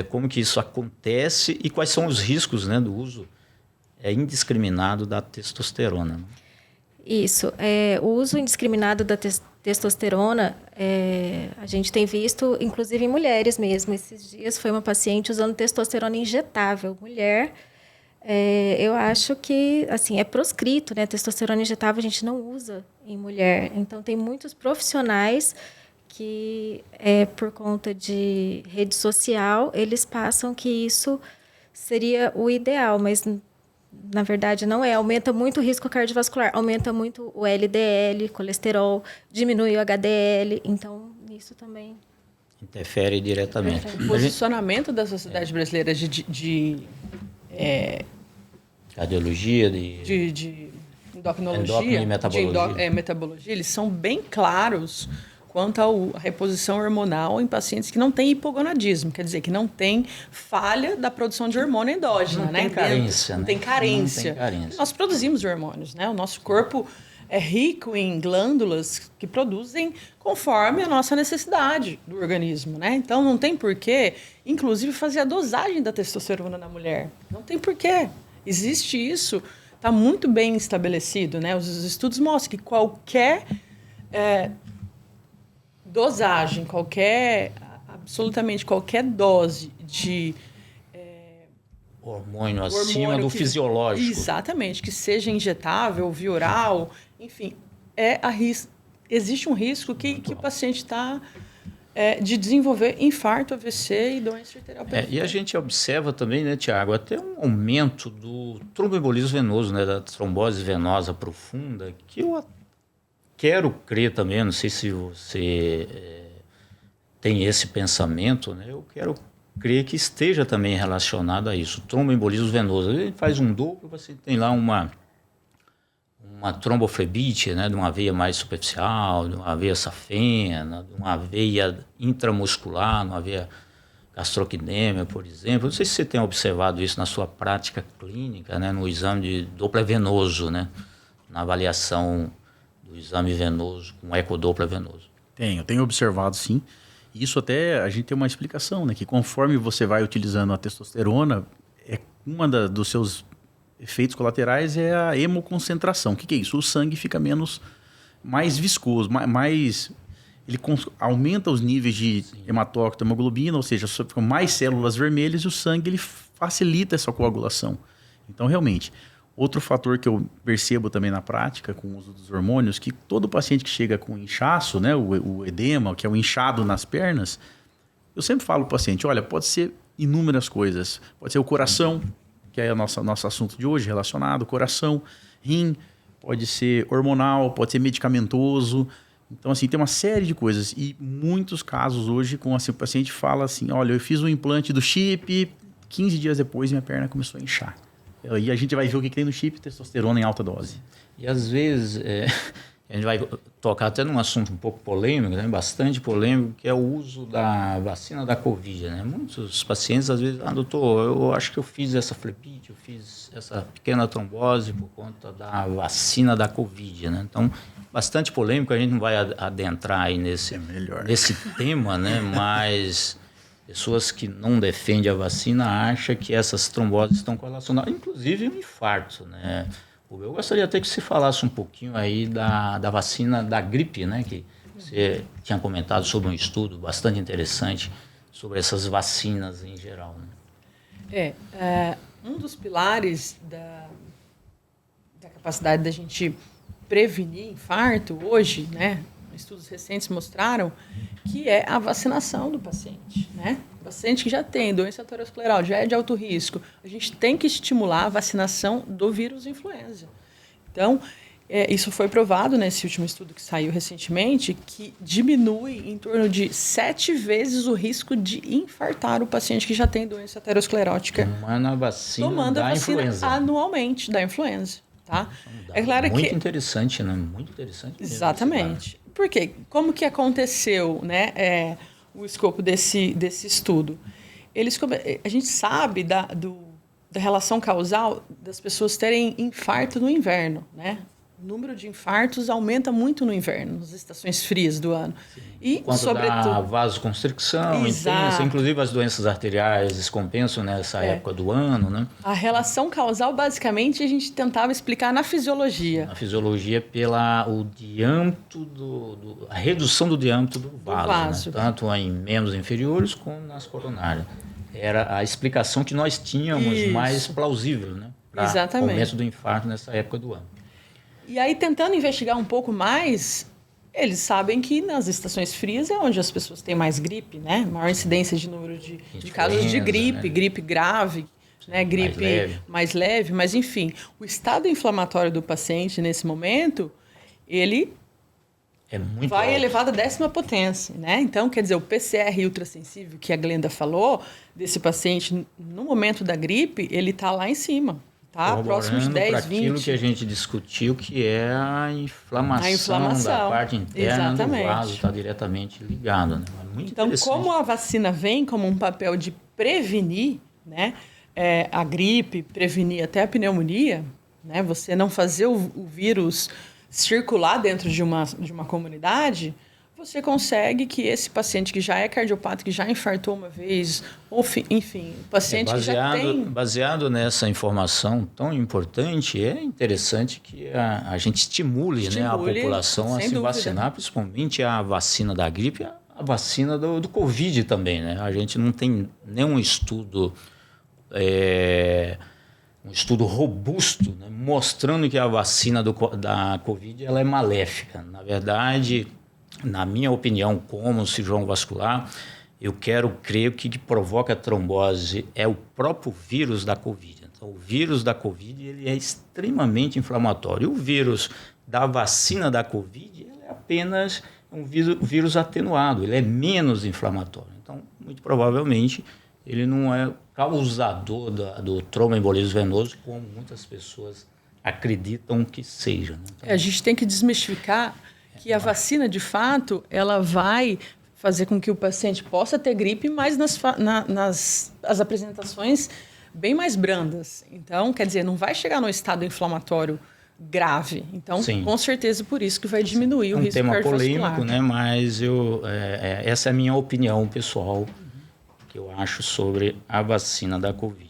como que isso acontece e quais são os riscos, né, do uso indiscriminado da testosterona, né? Isso. O uso indiscriminado da testosterona, a gente tem visto, inclusive em mulheres mesmo. Esses dias foi uma paciente usando testosterona injetável. Mulher, eu acho que assim, é proscrito, né? Testosterona injetável a gente não usa em mulher. Então, tem muitos profissionais que, por conta de rede social, eles passam que isso seria o ideal, mas na verdade não é. Aumenta muito o risco cardiovascular, aumenta muito o LDL, colesterol, diminui o HDL, então isso também. Interfere diretamente. O posicionamento da Sociedade Brasileira de Cardiologia, de endocrinologia, endócrina e metabologia. Metabologia, eles são bem claros quanto à reposição hormonal em pacientes que não têm hipogonadismo, quer dizer, que não tem falha da produção de hormônio endógena. Não tem carência. Não tem carência. Não tem carência. Nós produzimos hormônios, né? O nosso corpo é rico em glândulas que produzem conforme a nossa necessidade do organismo, né? Então, não tem porquê, inclusive, fazer a dosagem da testosterona na mulher. Não tem porquê. Existe isso, está muito bem estabelecido, né? Os estudos mostram que qualquer dosagem, absolutamente qualquer dose de hormônio acima do fisiológico. Exatamente, que seja injetável, via oral, enfim, existe um risco que o paciente está de desenvolver infarto, AVC e doença arterial periférica. E a gente observa também, né, Tiago, até um aumento do tromboembolismo venoso, né, da trombose venosa profunda, que eu quero crer também, não sei se você tem esse pensamento, né, eu quero crer que esteja também relacionado a isso, tromboembolismo venoso. Ele faz um Doppler, você tem lá uma tromboflebite, né, de uma veia mais superficial, de uma veia safena, de uma veia intramuscular, de uma veia gastrocnêmia, por exemplo. Não sei se você tem observado isso na sua prática clínica, né, no exame de Doppler venoso, né, na avaliação do exame venoso com ecodoppler venoso. Tenho observado, sim. Isso até a gente tem uma explicação, né, que conforme você vai utilizando a testosterona, dos seus efeitos colaterais é a hemoconcentração. O que é isso? O sangue fica mais viscoso, ele aumenta os níveis de hematócrito, hemoglobina, ou seja, ficam mais células vermelhas e o sangue ele facilita essa coagulação. Então, realmente, outro fator que eu percebo também na prática com o uso dos hormônios, que todo paciente que chega com inchaço, né, o edema, que é o inchado nas pernas, eu sempre falo para o paciente, olha, pode ser inúmeras coisas. Pode ser o coração, que é o nosso assunto de hoje, relacionado, coração, rim, pode ser hormonal, pode ser medicamentoso. Então, assim, tem uma série de coisas. E muitos casos hoje, o paciente fala assim, olha, eu fiz um implante do chip, 15 dias depois minha perna começou a inchar. E a gente vai ver o que tem no chip, testosterona em alta dose. E às vezes, a gente vai tocar até num assunto um pouco polêmico, né? Bastante polêmico, que é o uso da vacina da Covid, né? Muitos pacientes, às vezes, doutor, eu acho que eu fiz essa flepite, eu fiz essa pequena trombose por conta da vacina da Covid, né? Então, bastante polêmico, a gente não vai adentrar aí nesse tema, né? Mas pessoas que não defendem a vacina acham que essas tromboses estão correlacionadas, inclusive um infarto, né? Eu gostaria até que você falasse um pouquinho aí da vacina da gripe, né? Que você tinha comentado sobre um estudo bastante interessante sobre essas vacinas em geral, né? Um dos pilares da capacidade da gente prevenir infarto hoje, né? Estudos recentes mostraram que é a vacinação do paciente, né? O paciente que já tem doença ateroscleral, já é de alto risco, a gente tem que estimular a vacinação do vírus influenza. Então, isso foi provado nesse último estudo que saiu recentemente, que diminui em torno de 7 vezes o risco de infartar o paciente que já tem doença aterosclerótica. Tomando a vacina influenza. Anualmente da influenza. Tá? É claro muito interessante, né? Muito interessante mesmo. Exatamente. Por quê? Como que aconteceu, né, o escopo desse estudo? A gente sabe da relação causal das pessoas terem infarto no inverno, né? O número de infartos aumenta muito no inverno, nas estações frias do ano. Sim. E, sobretudo, da vasoconstricção intensa, inclusive as doenças arteriais descompensam nessa época do ano, né? A relação causal, basicamente, a gente tentava explicar na fisiologia. Na fisiologia a redução do diâmetro do vaso. Né? Tanto em membros inferiores como nas coronárias. Era a explicação que nós tínhamos mais plausível, né? Para o aumento do infarto nessa época do ano. E aí, tentando investigar um pouco mais, eles sabem que nas estações frias é onde as pessoas têm mais gripe, né? Maior incidência de número de casos de gripe, né? Gripe grave, né? Gripe mais leve. Mas, enfim, o estado inflamatório do paciente, nesse momento, ele vai alto. elevado à 10ª potência, né? Então, quer dizer, o PCR ultrassensível que a Glenda falou, desse paciente, no momento da gripe, ele está lá em cima, tá? Próximo de 10, 20. Aquilo que a gente discutiu, que é a inflamação da parte interna do vaso, está diretamente ligado, né? Muito então, como a vacina vem como um papel de prevenir, né? A gripe, prevenir até a pneumonia, né? Você não fazer o vírus circular dentro de uma comunidade, você consegue que esse paciente que já é cardiopata, que já infartou uma vez, ou enfim, o paciente que já tem... Baseado nessa informação tão importante, é interessante que a gente estimule, né, a população a se vacinar, principalmente a vacina da gripe, a vacina do Covid também, né? A gente não tem nenhum estudo... um estudo robusto, né, mostrando que a vacina da Covid ela é maléfica. Na verdade, na minha opinião, como cirurgião vascular, eu quero crer que o que provoca a trombose é o próprio vírus da Covid. Então, o vírus da Covid ele é extremamente inflamatório. E o vírus da vacina da Covid ele é apenas um vírus atenuado, ele é menos inflamatório. Então, muito provavelmente, ele não é causador do tromboembolismo venoso, como muitas pessoas acreditam que seja. Né? Então, a gente tem que desmistificar que a vacina, de fato, ela vai fazer com que o paciente possa ter gripe, mas as apresentações bem mais brandas. Então, quer dizer, não vai chegar no estado inflamatório grave. Então, sim, com certeza, por isso que vai diminuir o risco cardiovascular. É um tema polêmico, né? Mas essa é a minha opinião pessoal, que eu acho sobre a vacina da Covid.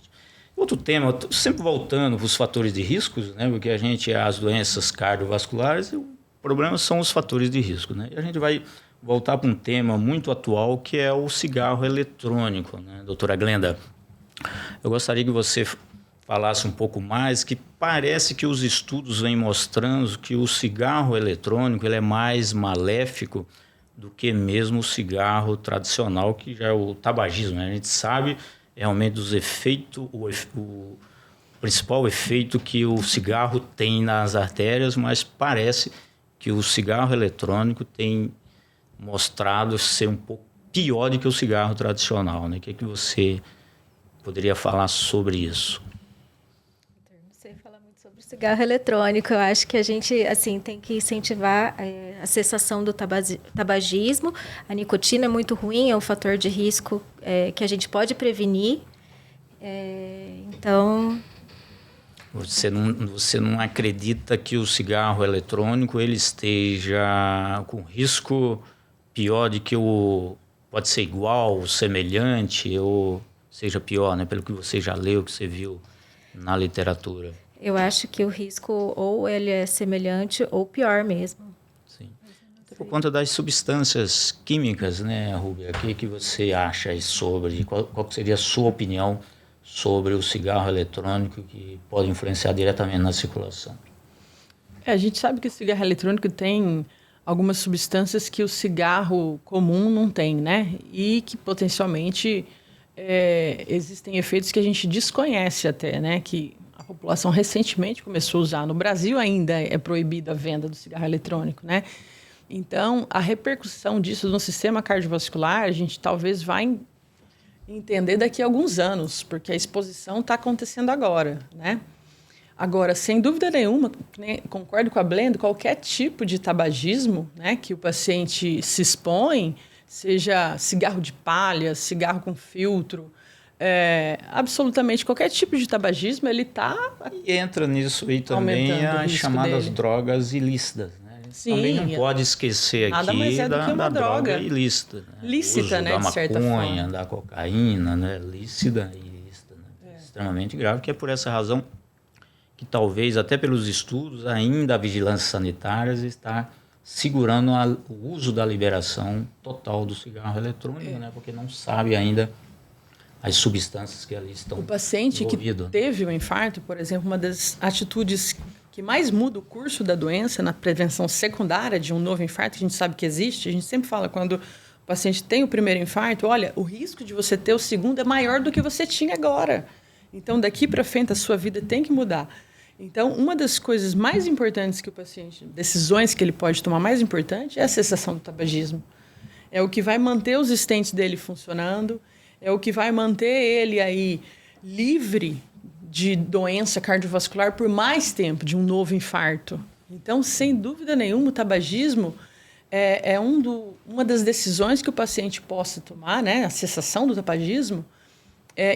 Outro tema, eu estou sempre voltando para os fatores de riscos, né? Porque as doenças cardiovasculares, o problema são os fatores de risco, né? E a gente vai voltar para um tema muito atual, que é o cigarro eletrônico, né? Doutora Glenda, eu gostaria que você falasse um pouco mais, que parece que os estudos vêm mostrando que o cigarro eletrônico ele é mais maléfico do que mesmo o cigarro tradicional, que já é o tabagismo, né? A gente sabe realmente dos efeitos, o principal efeito que o cigarro tem nas artérias, mas parece que o cigarro eletrônico tem mostrado ser um pouco pior do que o cigarro tradicional, né? O que você poderia falar sobre isso? Não sei falar muito sobre o cigarro eletrônico. Eu acho que a gente tem que incentivar a cessação do tabagismo. A nicotina é muito ruim, é um fator de risco que a gente pode prevenir. Então... Você não acredita que o cigarro eletrônico ele esteja com risco pior de que pode ser igual, semelhante, ou seja pior, né? Pelo que você já leu, que você viu na literatura? Eu acho que o risco ou ele é semelhante ou pior mesmo. Sim. Por conta das substâncias químicas, né, Rúbia? O que você acha aí sobre? Qual seria a sua opinião sobre o cigarro eletrônico que pode influenciar diretamente na circulação? A gente sabe que o cigarro eletrônico tem algumas substâncias que o cigarro comum não tem, né? E que potencialmente existem efeitos que a gente desconhece até, né? Que a população recentemente começou a usar. No Brasil ainda é proibida a venda do cigarro eletrônico, né? Então, a repercussão disso no sistema cardiovascular, a gente talvez vai entender daqui a alguns anos, porque a exposição está acontecendo agora, né? Agora, sem dúvida nenhuma, né, concordo com a Glenda, qualquer tipo de tabagismo, né, que o paciente se expõe, seja cigarro de palha, cigarro com filtro, absolutamente qualquer tipo de tabagismo, ele está... E entra nisso aí também as chamadas drogas ilícitas, né? Sim, também não pode esquecer aqui da droga ilícita. Né? Lícita, né, de certa forma. Da maconha, da cocaína, né? Lícita e ilícita. Né? Extremamente grave, que é por essa razão que talvez, até pelos estudos, ainda a vigilância sanitária está segurando o uso da liberação total do cigarro eletrônico, né? Porque não sabe ainda as substâncias que ali estão envolvidas. O paciente que teve um infarto, por exemplo, uma das atitudes que mais muda o curso da doença na prevenção secundária de um novo infarto, a gente sabe que existe, a gente sempre fala quando o paciente tem o primeiro infarto, olha, o risco de você ter o segundo é maior do que você tinha agora. Então, daqui para frente, a sua vida tem que mudar. Então, uma das coisas mais importantes que o paciente, decisões que ele pode tomar mais importante é a cessação do tabagismo. É o que vai manter os stents dele funcionando, é o que vai manter ele aí livre de doença cardiovascular por mais tempo, de um novo infarto. Então, sem dúvida nenhuma, o tabagismo é uma das decisões que o paciente possa tomar, né? A cessação do tabagismo,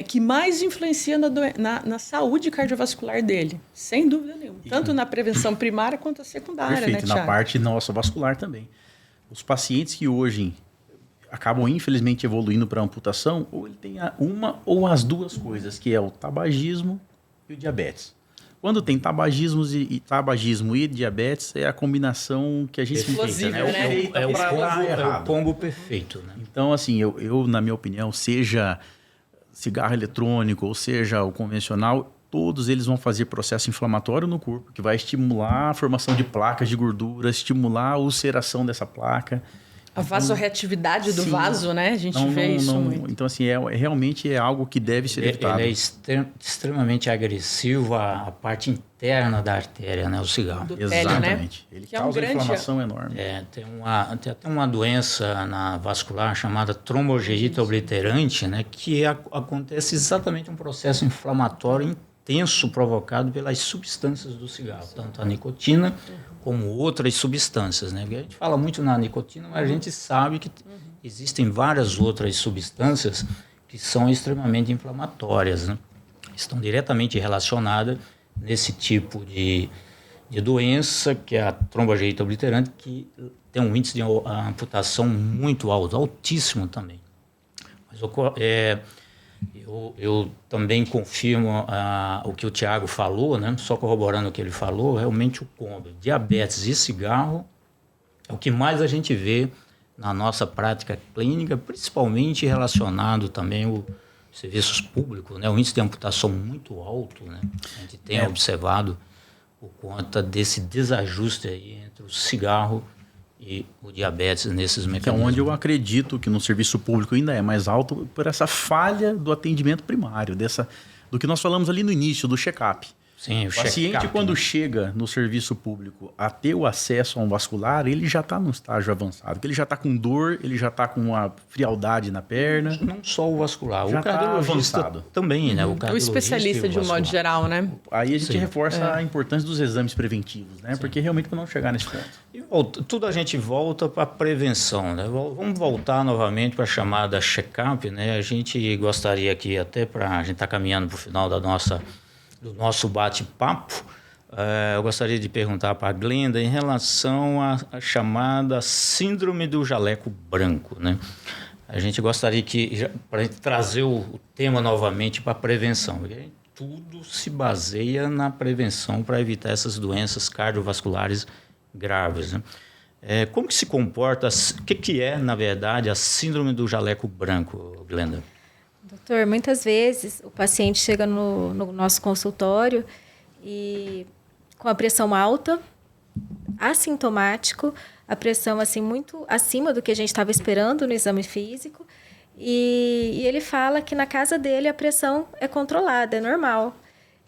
que mais influencia na saúde cardiovascular dele, sem dúvida nenhuma. Tanto na prevenção primária quanto a secundária, Perfeito, né, Thiago? na parte nossa vascular também. Os pacientes que hoje acabam, infelizmente, evoluindo para amputação, ou ele tem uma ou as duas coisas, que é o tabagismo e o diabetes. Quando tem tabagismo e diabetes, é a combinação que a gente Explosiva, fica, né? né? É o combo perfeito, né? Então, assim, eu, na minha opinião, seja cigarro eletrônico ou seja o convencional, todos eles vão fazer processo inflamatório no corpo, que vai estimular a formação de placas de gordura, estimular a ulceração dessa placa. A vasorreatividade do Sim. vaso, né? A gente vê isso muito. Então, assim, realmente é algo que deve ser evitado. Ele é extremamente agressivo à parte interna da artéria, né? O cigarro. Do télio, né? Exatamente. Ele Que é causa grande... inflamação enorme. Tem até uma doença vascular chamada trombogeita obliterante, né? Que acontece exatamente um processo inflamatório intenso provocado pelas substâncias do cigarro, tanto a nicotina como outras substâncias, né? Porque a gente fala muito na nicotina, mas a gente sabe que existem várias outras substâncias que são extremamente inflamatórias, né? Estão diretamente relacionadas nesse tipo de doença, que é a trombogeita obliterante, que tem um índice de amputação muito alto, altíssimo também. Mas eu também confirmo o que o Thiago falou, né? Só corroborando o que ele falou, realmente o combo diabetes e cigarro é o que mais a gente vê na nossa prática clínica, principalmente relacionado também aos serviços públicos, né? O índice de amputação muito alto, né? A gente tem observado por conta desse desajuste aí entre o cigarro e o diabetes nesses mecanismos. Que é onde eu acredito que no serviço público ainda é mais alto por essa falha do atendimento primário, do que nós falamos ali no início, do check-up. Sim, O paciente, quando chega no serviço público a ter o acesso a um vascular, ele já está num estágio avançado, porque ele já está com dor, ele já está com uma frialdade na perna. Não só o vascular, Já o cardiologista avançado. também, né? O especialista, de um modo geral, né? Aí a gente Sim. reforça a importância dos exames preventivos, né? Porque realmente para não chegar nesse ponto. Tudo a gente volta para a prevenção, né? Vamos voltar novamente para a chamada check-up, né? A gente gostaria aqui, até para a gente estar caminhando para o final do nosso bate-papo, eu gostaria de perguntar para a Glenda em relação à chamada síndrome do jaleco branco, né? A gente gostaria para a gente trazer o tema novamente para a prevenção, porque tudo se baseia na prevenção para evitar essas doenças cardiovasculares graves, né? Como que se comporta, o que é, na verdade, a síndrome do jaleco branco, Glenda? Doutor, muitas vezes o paciente chega no nosso consultório e com a pressão alta, assintomático, a pressão assim muito acima do que a gente estava esperando no exame físico, e ele fala que na casa dele a pressão é controlada, é normal.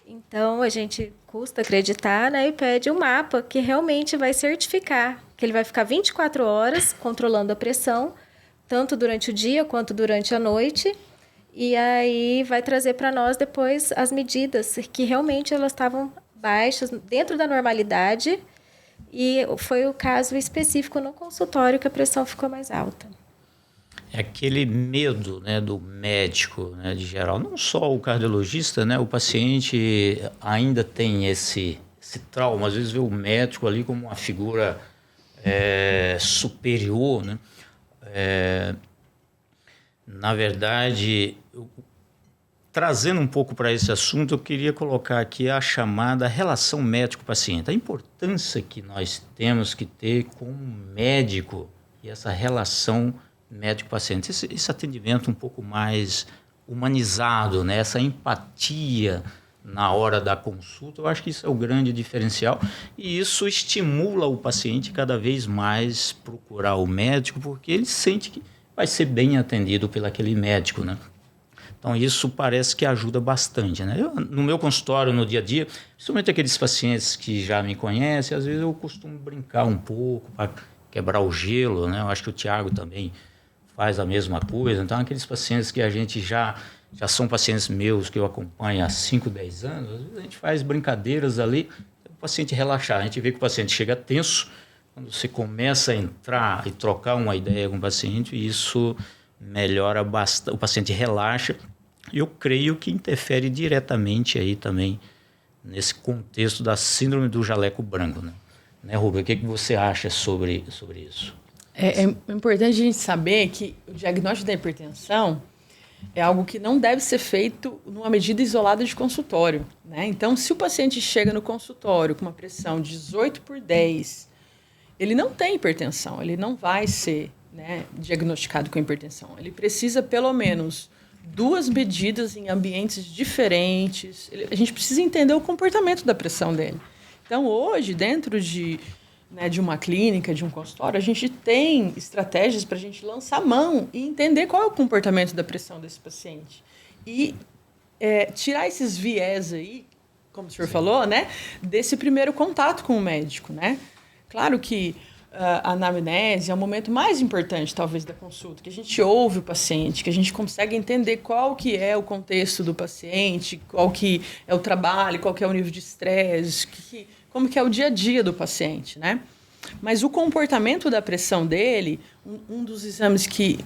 Então a gente custa acreditar, né, e pede um mapa que realmente vai certificar que ele vai ficar 24 horas controlando a pressão, tanto durante o dia quanto durante a noite. E aí vai trazer para nós depois as medidas que realmente elas estavam baixas, dentro da normalidade. E foi o caso específico no consultório que a pressão ficou mais alta. É aquele medo, né, do médico, né, de geral. Não só o cardiologista, né, o paciente ainda tem esse trauma. Às vezes vê o médico ali como uma figura superior, né? Na verdade, trazendo um pouco para esse assunto, eu queria colocar aqui a chamada relação médico-paciente. A importância que nós temos que ter com o médico e essa relação médico-paciente. Esse atendimento um pouco mais humanizado, né? Essa empatia na hora da consulta, eu acho que isso é o grande diferencial. E isso estimula o paciente cada vez mais procurar o médico, porque ele sente que vai ser bem atendido pelo aquele médico, né? Então, isso parece que ajuda bastante, né? No meu consultório, no dia a dia, principalmente aqueles pacientes que já me conhecem, às vezes eu costumo brincar um pouco para quebrar o gelo, né? Eu acho que o Tiago também faz a mesma coisa. Então, aqueles pacientes que a gente já são pacientes meus, que eu acompanho há 5, 10 anos, às vezes a gente faz brincadeiras ali, o paciente relaxar. A gente vê que o paciente chega tenso, quando você começa a entrar e trocar uma ideia com o paciente, isso melhora bastante, o paciente relaxa. E eu creio que interfere diretamente aí também nesse contexto da síndrome do jaleco branco, né, Rubem? O que você acha sobre isso? É importante a gente saber que o diagnóstico da hipertensão é algo que não deve ser feito numa medida isolada de consultório, né? Então, se o paciente chega no consultório com uma pressão de 18/10, ele não tem hipertensão, ele não vai ser, né, diagnosticado com hipertensão. Ele precisa, pelo menos, 2 medidas em ambientes diferentes. A gente precisa entender o comportamento da pressão dele. Então, hoje, dentro de uma clínica, de um consultório, a gente tem estratégias para a gente lançar mão e entender qual é o comportamento da pressão desse paciente. E tirar esses viés aí, como o senhor falou, né, desse primeiro contato com o médico, né? Claro que a anamnese é o momento mais importante, talvez, da consulta, que a gente ouve o paciente, que a gente consegue entender qual que é o contexto do paciente, qual que é o trabalho, qual que é o nível de estresse, como que é o dia a dia do paciente, né? Mas o comportamento da pressão dele, um dos exames que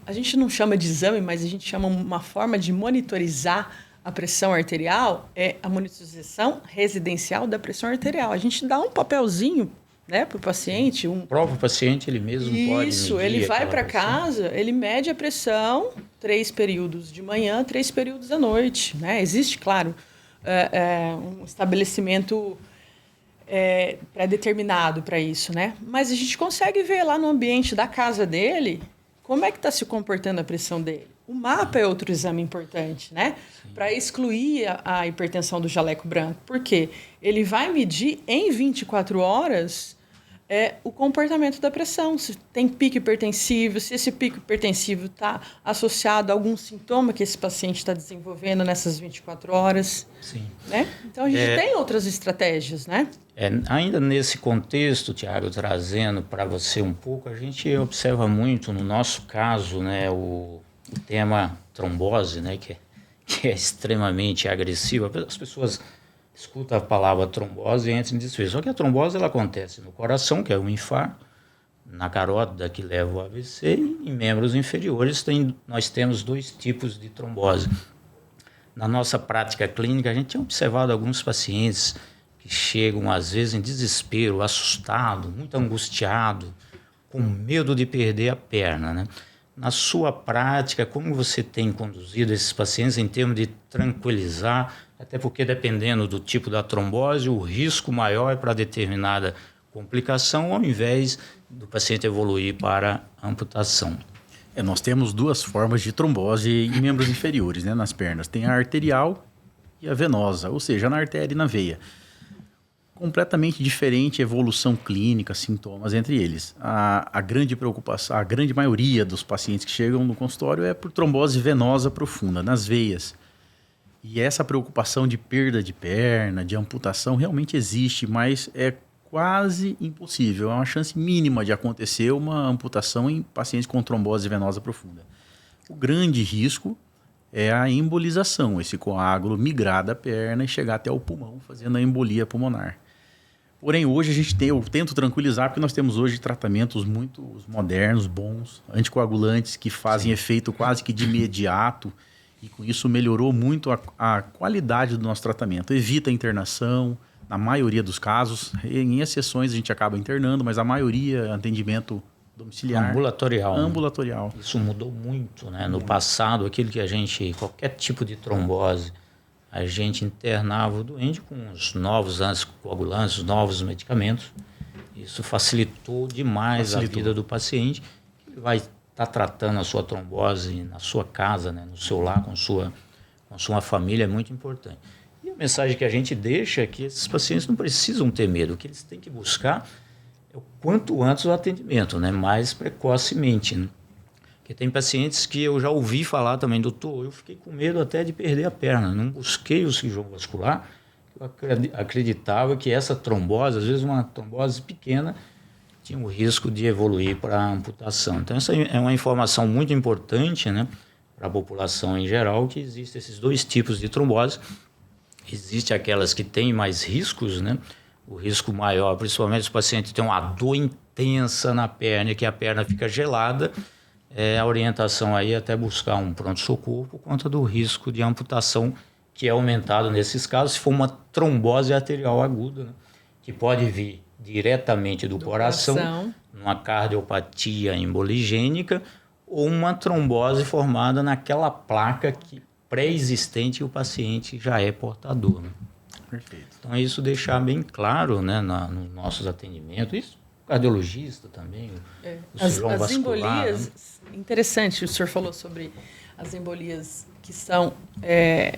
a gente não chama de exame, mas a gente chama uma forma de monitorizar a pressão arterial, é a monitorização residencial da pressão arterial. A gente dá um papelzinho, né, para o paciente. O próprio paciente, ele mesmo pode medir. Isso, ele vai para pressão. casa, ele mede a pressão 3 períodos de manhã, 3 períodos à noite, né? Existe, claro, um estabelecimento pré-determinado para isso, né? Mas a gente consegue ver lá no ambiente da casa dele como é que está se comportando a pressão dele. O mapa é outro exame importante, né? Para excluir a hipertensão do jaleco branco. Por quê? Ele vai medir em 24 horas o comportamento da pressão, se tem pico hipertensivo, se esse pico hipertensivo está associado a algum sintoma que esse paciente está desenvolvendo nessas 24 horas. Sim. Né? Então, a gente tem outras estratégias, né? Ainda nesse contexto, Tiago, trazendo para você um pouco, a gente observa muito, no nosso caso, né, o tema trombose, né, que é extremamente agressivo. As pessoas escutam a palavra trombose e entram em desespero. Só que a trombose ela acontece no coração, que é um infarto, na carótida, que leva ao AVC, e em membros inferiores nós temos 2 tipos de trombose. Na nossa prática clínica, a gente tem observado alguns pacientes que chegam, às vezes, em desespero, assustado, muito angustiado, com medo de perder a perna, né? Na sua prática, como você tem conduzido esses pacientes em termos de tranquilizar, até porque dependendo do tipo da trombose, o risco maior é para determinada complicação, ao invés do paciente evoluir para amputação. Nós temos 2 formas de trombose em membros inferiores, né, nas pernas. Tem a arterial e a venosa, ou seja, na artéria e na veia. Completamente diferente a evolução clínica, sintomas entre eles. A grande preocupação, a grande maioria dos pacientes que chegam no consultório é por trombose venosa profunda, nas veias. E essa preocupação de perda de perna, de amputação, realmente existe, mas é quase impossível. É uma chance mínima de acontecer uma amputação em pacientes com trombose venosa profunda. O grande risco é a embolização, esse coágulo migrar da perna e chegar até o pulmão, fazendo a embolia pulmonar. Porém, hoje eu tento tranquilizar, porque nós temos hoje tratamentos muito modernos, bons, anticoagulantes, que fazem efeito quase que de imediato, e com isso melhorou muito a qualidade do nosso tratamento. Evita a internação, na maioria dos casos, em exceções a gente acaba internando, mas a maioria é atendimento domiciliar. Ambulatorial. Isso mudou muito, né? No passado, qualquer tipo de trombose, a gente internava o doente com os novos anticoagulantes, os novos medicamentos. Isso facilitou demais a vida do paciente. Ele vai estar tratando a sua trombose na sua casa, né? No seu lar, com sua família, é muito importante. E a mensagem que a gente deixa é que esses pacientes não precisam ter medo. O que eles têm que buscar é o quanto antes o atendimento, né? Mais precocemente, né? Porque tem pacientes que eu já ouvi falar também, doutor, eu fiquei com medo até de perder a perna, não busquei o cirurgião vascular, eu acreditava que essa trombose, às vezes uma trombose pequena, tinha o risco de evoluir para a amputação. Então, essa é uma informação muito importante, né, para a população em geral, que existem esses dois tipos de trombose. Existem aquelas que têm mais riscos, né? O risco maior, principalmente se o paciente tem uma dor intensa na perna, que a perna fica gelada, a orientação aí é até buscar um pronto-socorro por conta do risco de amputação, que é aumentado nesses casos, se for uma trombose arterial aguda, né? Que pode vir diretamente do coração, numa cardiopatia emboligênica, ou uma trombose formada naquela placa que pré-existente e o paciente já é portador. Né? Perfeito. Então, isso deixar bem claro, né, nos nossos atendimentos. Isso, o cardiologista também, o cirurgião vascular. Embolias, né? interessante, o senhor falou sobre as embolias que são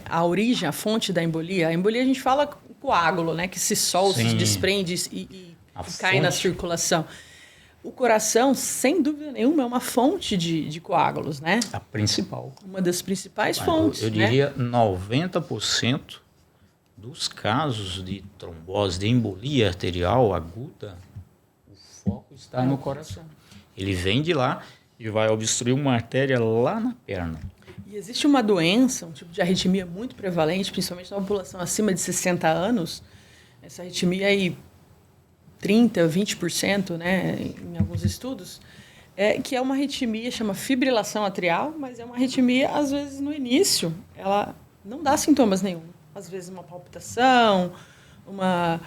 a origem, a fonte da embolia. A embolia a gente fala coágulo, né, que se solta, se desprende e cai na circulação. O coração, sem dúvida nenhuma, é uma fonte de coágulos, né? A principal. Uma das principais fontes. Eu diria 90% dos casos de trombose, de embolia arterial aguda, o foco está no coração. Ele vem de lá e vai obstruir uma artéria lá na perna. E existe uma doença, um tipo de arritmia muito prevalente, principalmente na população acima de 60 anos. Essa arritmia aí, 30%, 20%, né, em alguns estudos, que é uma arritmia, chama fibrilação atrial, mas é uma arritmia, às vezes, no início, ela não dá sintomas nenhum. Às vezes, uma palpitação, uma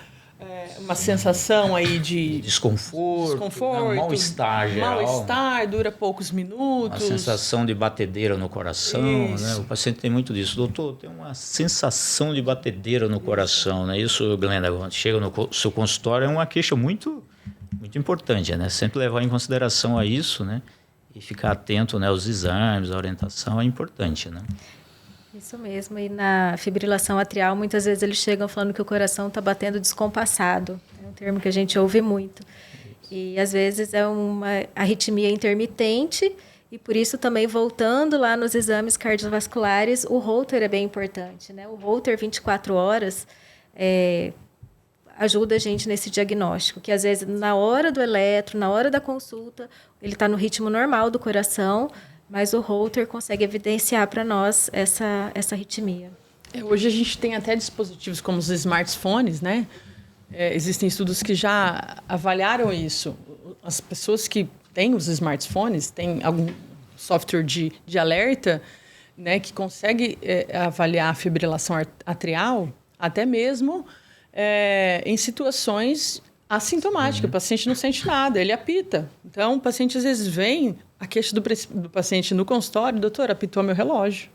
sensação aí de desconforto, né? Mal-estar geral. Mal-estar, dura poucos minutos. Uma sensação de batedeira no coração, né? O paciente tem muito disso. Doutor, tem uma sensação de batedeira no coração, né? Isso, Glenda, quando chega no seu consultório, é uma queixa muito, muito importante, né? Sempre levar em consideração a isso, né? E ficar atento, né, aos exames, a orientação é importante, né? Isso mesmo. E na fibrilação atrial, muitas vezes eles chegam falando que o coração está batendo descompassado. É um termo que a gente ouve muito. E, às vezes, é uma arritmia intermitente. E, por isso, também, voltando lá nos exames cardiovasculares, o Holter é bem importante, né? O Holter 24 horas ajuda a gente nesse diagnóstico. Que, às vezes, na hora do eletro, na hora da consulta, ele está no ritmo normal do coração, mas o Holter consegue evidenciar para nós essa arritmia. Hoje a gente tem até dispositivos como os smartphones, né? Existem estudos que já avaliaram isso. As pessoas que têm os smartphones têm algum software de alerta, né, que consegue avaliar a fibrilação atrial, até mesmo em situações assintomáticas. O paciente não sente nada, ele apita. Então, o paciente às vezes vem, a queixa do paciente no consultório, doutor, apitou meu relógio.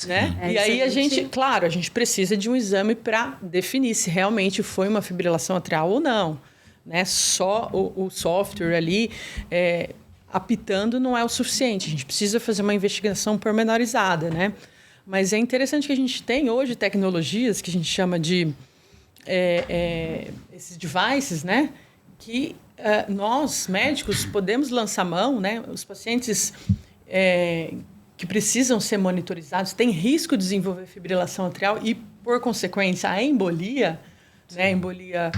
Né? E aí a gente precisa de um exame para definir se realmente foi uma fibrilação atrial ou não. Né? Só o software ali apitando não é o suficiente. A gente precisa fazer uma investigação pormenorizada. Né? Mas é interessante que a gente tem hoje tecnologias que a gente chama de esses devices, né? Que nós, médicos, podemos lançar mão, né? Os pacientes que precisam ser monitorizados têm risco de desenvolver fibrilação atrial e, por consequência, a embolia, né? Embolia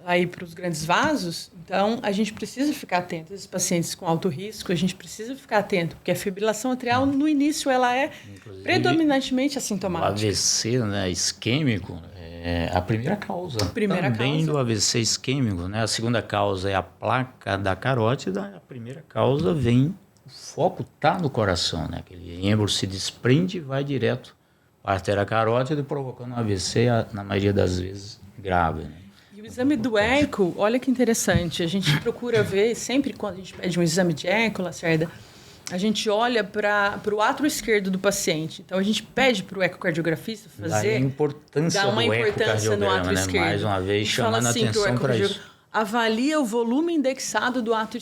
aí para os grandes vasos. Então, a gente precisa ficar atento. Esses pacientes com alto risco, a gente precisa ficar atento, porque a fibrilação atrial, no início, ela é predominantemente assintomática. O AVC, né, isquêmico, é a primeira causa. Também do AVC isquêmico, né? A segunda causa é a placa da carótida, a primeira causa vem, o foco está no coração, né? Aquele êmbolo se desprende e vai direto para a artéria carótida, provocando um AVC, na maioria das vezes, grave, né? E o exame do eco, olha que interessante, a gente procura ver, sempre quando a gente pede um exame de eco, Lacerda, a gente olha para o átrio esquerdo do paciente. Então, a gente pede para o ecocardiografista fazer... Dá uma importância no átrio esquerdo. Mais uma vez, chamando a atenção para isso. Avalia o volume indexado do átrio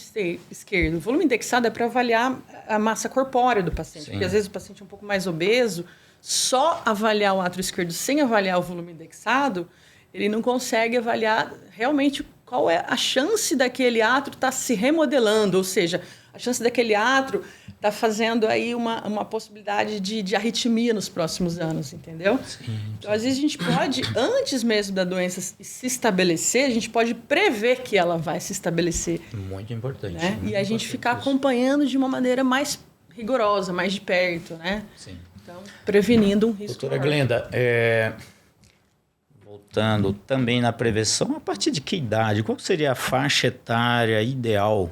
esquerdo. O volume indexado é para avaliar a massa corpórea do paciente. Sim. Porque, às vezes, o paciente é um pouco mais obeso. Só avaliar o átrio esquerdo sem avaliar o volume indexado, ele não consegue avaliar realmente qual é a chance daquele átrio estar se remodelando. Ou seja, a chance daquele átrio tá fazendo aí uma possibilidade de arritmia nos próximos anos, entendeu? Sim. Então, às vezes, a gente pode, antes mesmo da doença se estabelecer, a gente pode prever que ela vai se estabelecer. Muito importante. Né? Muito E a gente importante ficar isso. acompanhando de uma maneira mais rigorosa, mais de perto, né? Sim. Então, prevenindo um risco. Doutora maior. Glenda, voltando também na prevenção, a partir de que idade? Qual seria a faixa etária ideal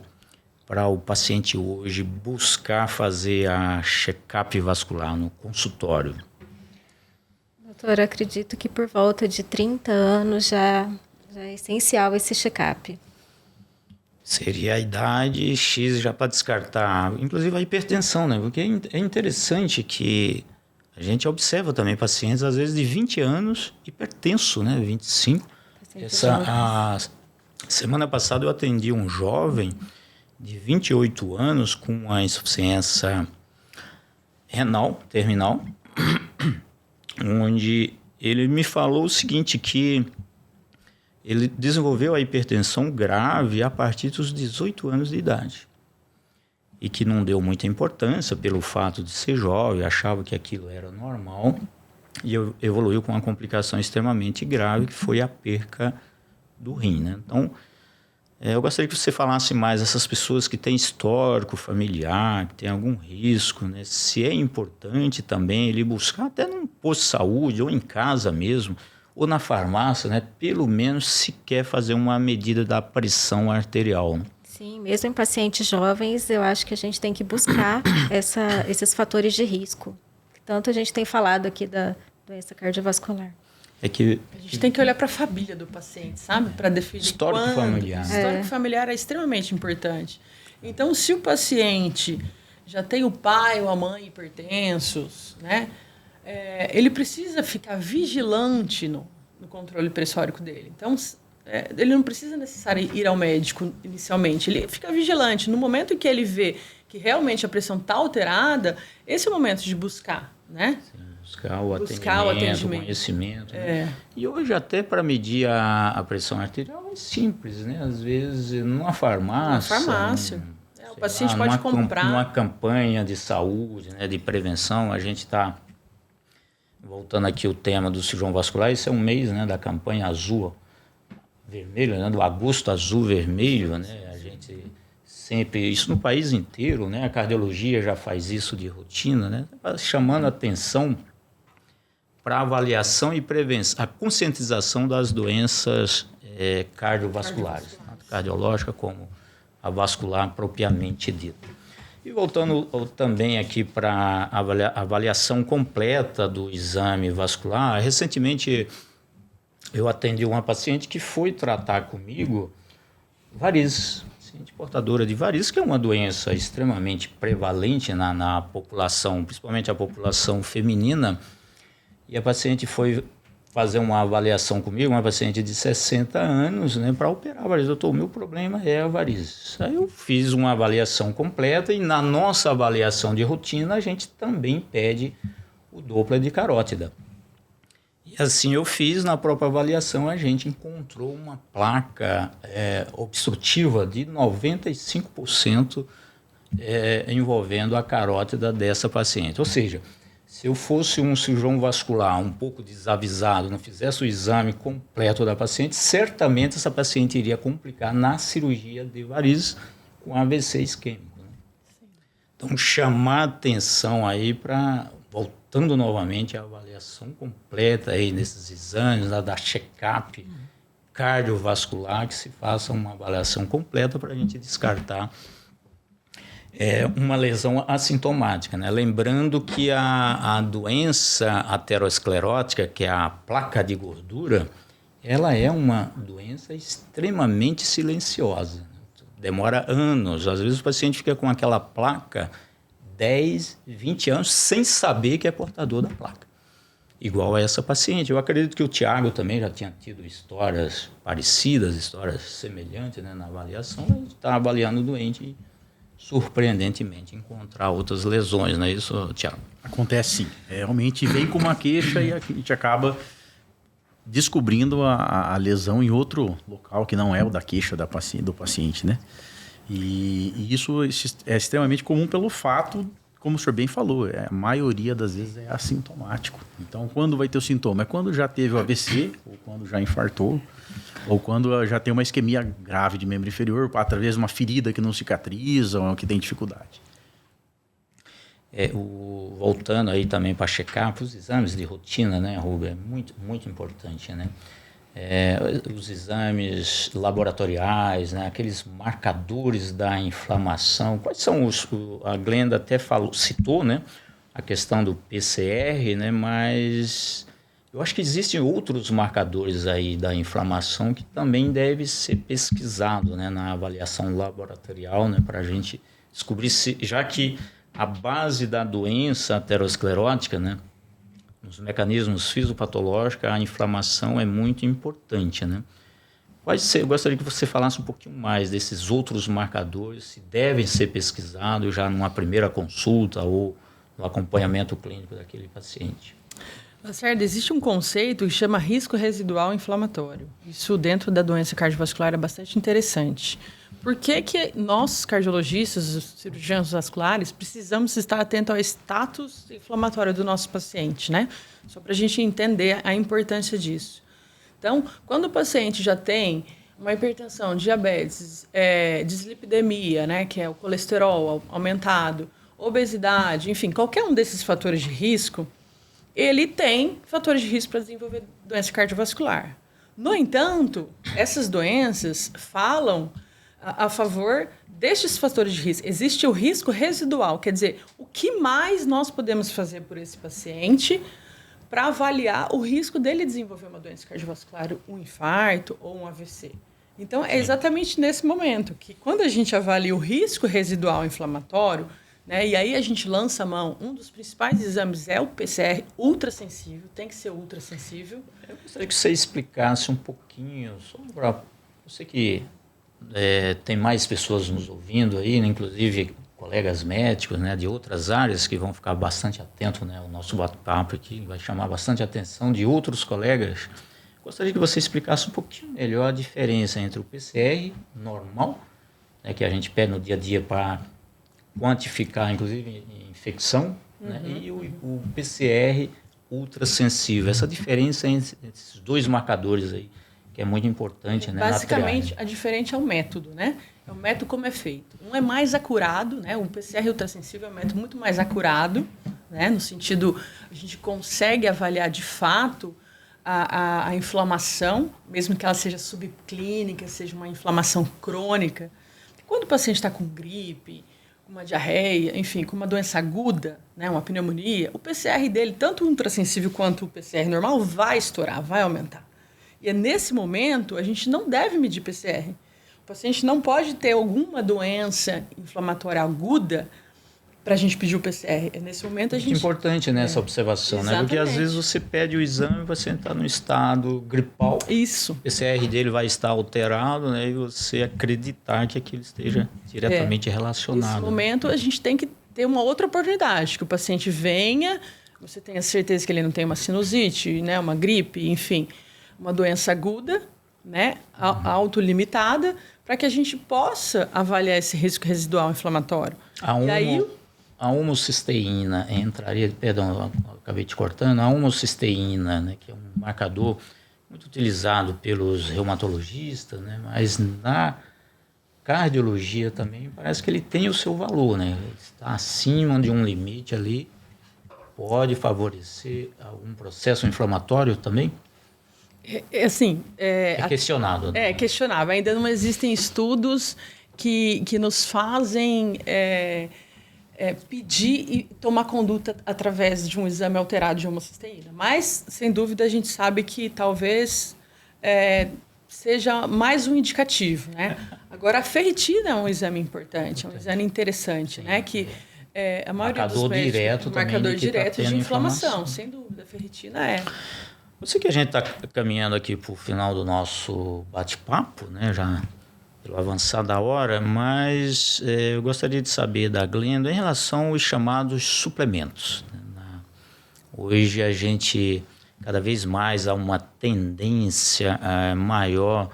para o paciente hoje buscar fazer a check-up vascular no consultório? Doutora, acredito que por volta de 30 anos já é essencial esse check-up. Seria a idade X já para descartar, inclusive a hipertensão, né? Porque é interessante que a gente observa também pacientes, às vezes, de 20 anos, hipertenso, né? 25. A semana passada eu atendi um jovem de 28 anos com uma insuficiência renal terminal, onde ele me falou o seguinte, que ele desenvolveu a hipertensão grave a partir dos 18 anos de idade. E que não deu muita importância pelo fato de ser jovem, achava que aquilo era normal, e evoluiu com uma complicação extremamente grave, que foi a perca do rim, né? Então, eu gostaria que você falasse mais dessas pessoas que têm histórico familiar, que têm algum risco, né? Se é importante também ele buscar, até num posto de saúde, ou em casa mesmo, ou na farmácia, né? Pelo menos se quer fazer uma medida da pressão arterial. Sim, mesmo em pacientes jovens, eu acho que a gente tem que buscar esses fatores de risco. Tanto a gente tem falado aqui da doença cardiovascular. É que A gente tem que olhar para a família do paciente, sabe? Para definir Histórico familiar. Histórico familiar é extremamente importante. Então, se o paciente já tem o pai ou a mãe hipertensos, né? Ele precisa ficar vigilante no controle pressórico dele. Então, ele não precisa necessariamente ir ao médico inicialmente. Ele fica vigilante. No momento em que ele vê que realmente a pressão está alterada, esse é o momento de buscar, né? buscar o atendimento, o conhecimento. Né? E hoje até para medir a pressão arterial é simples, né? Às vezes numa farmácia. O paciente pode comprar. Numa campanha de saúde, né, de prevenção, a gente está voltando aqui o tema do cirurgião vascular. Esse é um mês, né, da campanha azul, vermelho, né, do agosto azul vermelho, né? A gente sempre, isso no país inteiro, né? A cardiologia já faz isso de rotina, né? Chamando atenção para avaliação e prevenção, a conscientização das doenças cardiovasculares, tanto cardiológica como a vascular propriamente dita. E voltando também aqui para a avaliação completa do exame vascular, recentemente eu atendi uma paciente que foi tratar comigo varizes, paciente portadora de varizes, que é uma doença extremamente prevalente na população, principalmente a população feminina. E a paciente foi fazer uma avaliação comigo, uma paciente de 60 anos, né, para operar a varizes. Doutor, o meu problema é a varizes. Aí eu fiz uma avaliação completa e na nossa avaliação de rotina a gente também pede o Doppler de carótida. E assim eu fiz, na própria avaliação a gente encontrou uma placa obstrutiva de 95% envolvendo a carótida dessa paciente. Ou seja, se eu fosse um cirurgião vascular um pouco desavisado, não fizesse o exame completo da paciente, certamente essa paciente iria complicar na cirurgia de varizes com AVC isquêmico. Né? Então, chamar atenção aí para, voltando novamente à avaliação completa aí nesses exames, da check-up cardiovascular, que se faça uma avaliação completa para a gente descartar uma lesão assintomática, né? Lembrando que a doença aterosclerótica, que é a placa de gordura, ela é uma doença extremamente silenciosa. Demora anos. Às vezes o paciente fica com aquela placa 10, 20 anos sem saber que é portador da placa. Igual a essa paciente. Eu acredito que o Tiago também já tinha tido histórias parecidas, histórias semelhantes, né, na avaliação. A gente está avaliando o doente e surpreendentemente encontrar outras lesões, não é isso, Tiago? Acontece sim. Realmente vem com uma queixa e a gente acaba descobrindo a lesão em outro local que não é o da queixa do paciente, né? E isso é extremamente comum pelo fato, como o senhor bem falou, a maioria das vezes é assintomático. Então, quando vai ter o sintoma? É quando já teve o AVC, ou quando já infartou, ou quando já tem uma isquemia grave de membro inferior, através de uma ferida que não cicatriza ou que tem dificuldade. Voltando aí também para checar os exames de rotina, né, Rubem? É muito, muito importante, né? Os exames laboratoriais, né, aqueles marcadores da inflamação. Quais são a Glenda até citou, né, a questão do PCR, né, mas eu acho que existem outros marcadores aí da inflamação que também deve ser pesquisado, né, na avaliação laboratorial, né, para a gente descobrir já que a base da doença aterosclerótica, né, nos mecanismos fisiopatológicos, a inflamação é muito importante, né? Eu gostaria que você falasse um pouquinho mais desses outros marcadores, se devem ser pesquisados já numa primeira consulta ou no acompanhamento clínico daquele paciente. Lacerda, existe um conceito que chama risco residual inflamatório. Isso dentro da doença cardiovascular é bastante interessante. Por que nós, cardiologistas, os cirurgiões vasculares, precisamos estar atentos ao status inflamatório do nosso paciente, né? Só para a gente entender a importância disso. Então, quando o paciente já tem uma hipertensão, diabetes, dislipidemia, né, que é o colesterol aumentado, obesidade, enfim, qualquer um desses fatores de risco, ele tem fatores de risco para desenvolver doença cardiovascular. No entanto, essas doenças falam a favor destes fatores de risco. Existe o risco residual, quer dizer, o que mais nós podemos fazer por esse paciente para avaliar o risco dele desenvolver uma doença cardiovascular, um infarto ou um AVC. Então, é exatamente nesse momento que, quando a gente avalia o risco residual inflamatório, né, e aí a gente lança a mão, um dos principais exames é o PCR ultrassensível, tem que ser ultrassensível. Eu gostaria que você explicasse um pouquinho sobre... Eu sei que tem mais pessoas nos ouvindo aí, né, inclusive colegas médicos, né, de outras áreas que vão ficar bastante atentos, né, ao nosso bate-papo aqui, vai chamar bastante atenção de outros colegas. Gostaria que você explicasse um pouquinho melhor a diferença entre o PCR normal, né, que a gente pede no dia a dia para quantificar, inclusive, infecção, né, e o PCR ultrassensível. Essa diferença entre esses dois marcadores aí, que é muito importante, né? Basicamente, a diferença é o método, né? É o método como é feito. Um é mais acurado, né? O PCR ultrassensível é um método muito mais acurado, né? No sentido, a gente consegue avaliar de fato a inflamação, mesmo que ela seja subclínica, seja uma inflamação crônica. Quando o paciente está com gripe, com uma diarreia, enfim, com uma doença aguda, né? Uma pneumonia, o PCR dele, tanto o ultrassensível quanto o PCR normal, vai estourar, vai aumentar. E é nesse momento, a gente não deve medir PCR. O paciente não pode ter alguma doença inflamatória aguda para a gente pedir o PCR. É nesse momento a gente... Muito importante, né, essa observação, né? Porque às vezes você pede o exame e você está no estado gripal. Isso. O PCR dele vai estar alterado, né? E você acreditar que aquilo esteja diretamente relacionado. Nesse momento, a gente tem que ter uma outra oportunidade, que o paciente venha, você tenha certeza que ele não tem uma sinusite, né, uma gripe, enfim... uma doença aguda, né, autolimitada, para que a gente possa avaliar esse risco residual inflamatório. A homocisteína entraria, perdão, eu acabei te cortando, a homocisteína, né, que é um marcador muito utilizado pelos reumatologistas, né, mas na cardiologia também parece que ele tem o seu valor, né, ele está acima de um limite ali, pode favorecer algum processo inflamatório também? É questionado. Né? É questionável. Ainda não existem estudos que nos fazem pedir e tomar conduta através de um exame alterado de homocisteína. Mas, sem dúvida, a gente sabe que talvez seja mais um indicativo. Né? Agora, a ferritina é um exame importante, é um exame interessante, né? Que a maioria marcador dos médicos, marcador direto de inflamação. Sem dúvida, a ferritina Eu sei que a gente está caminhando aqui para o final do nosso bate-papo, né? Já pelo avançar da hora, mas eu gostaria de saber da Glenda em relação aos chamados suplementos. Hoje a gente, cada vez mais, há uma tendência maior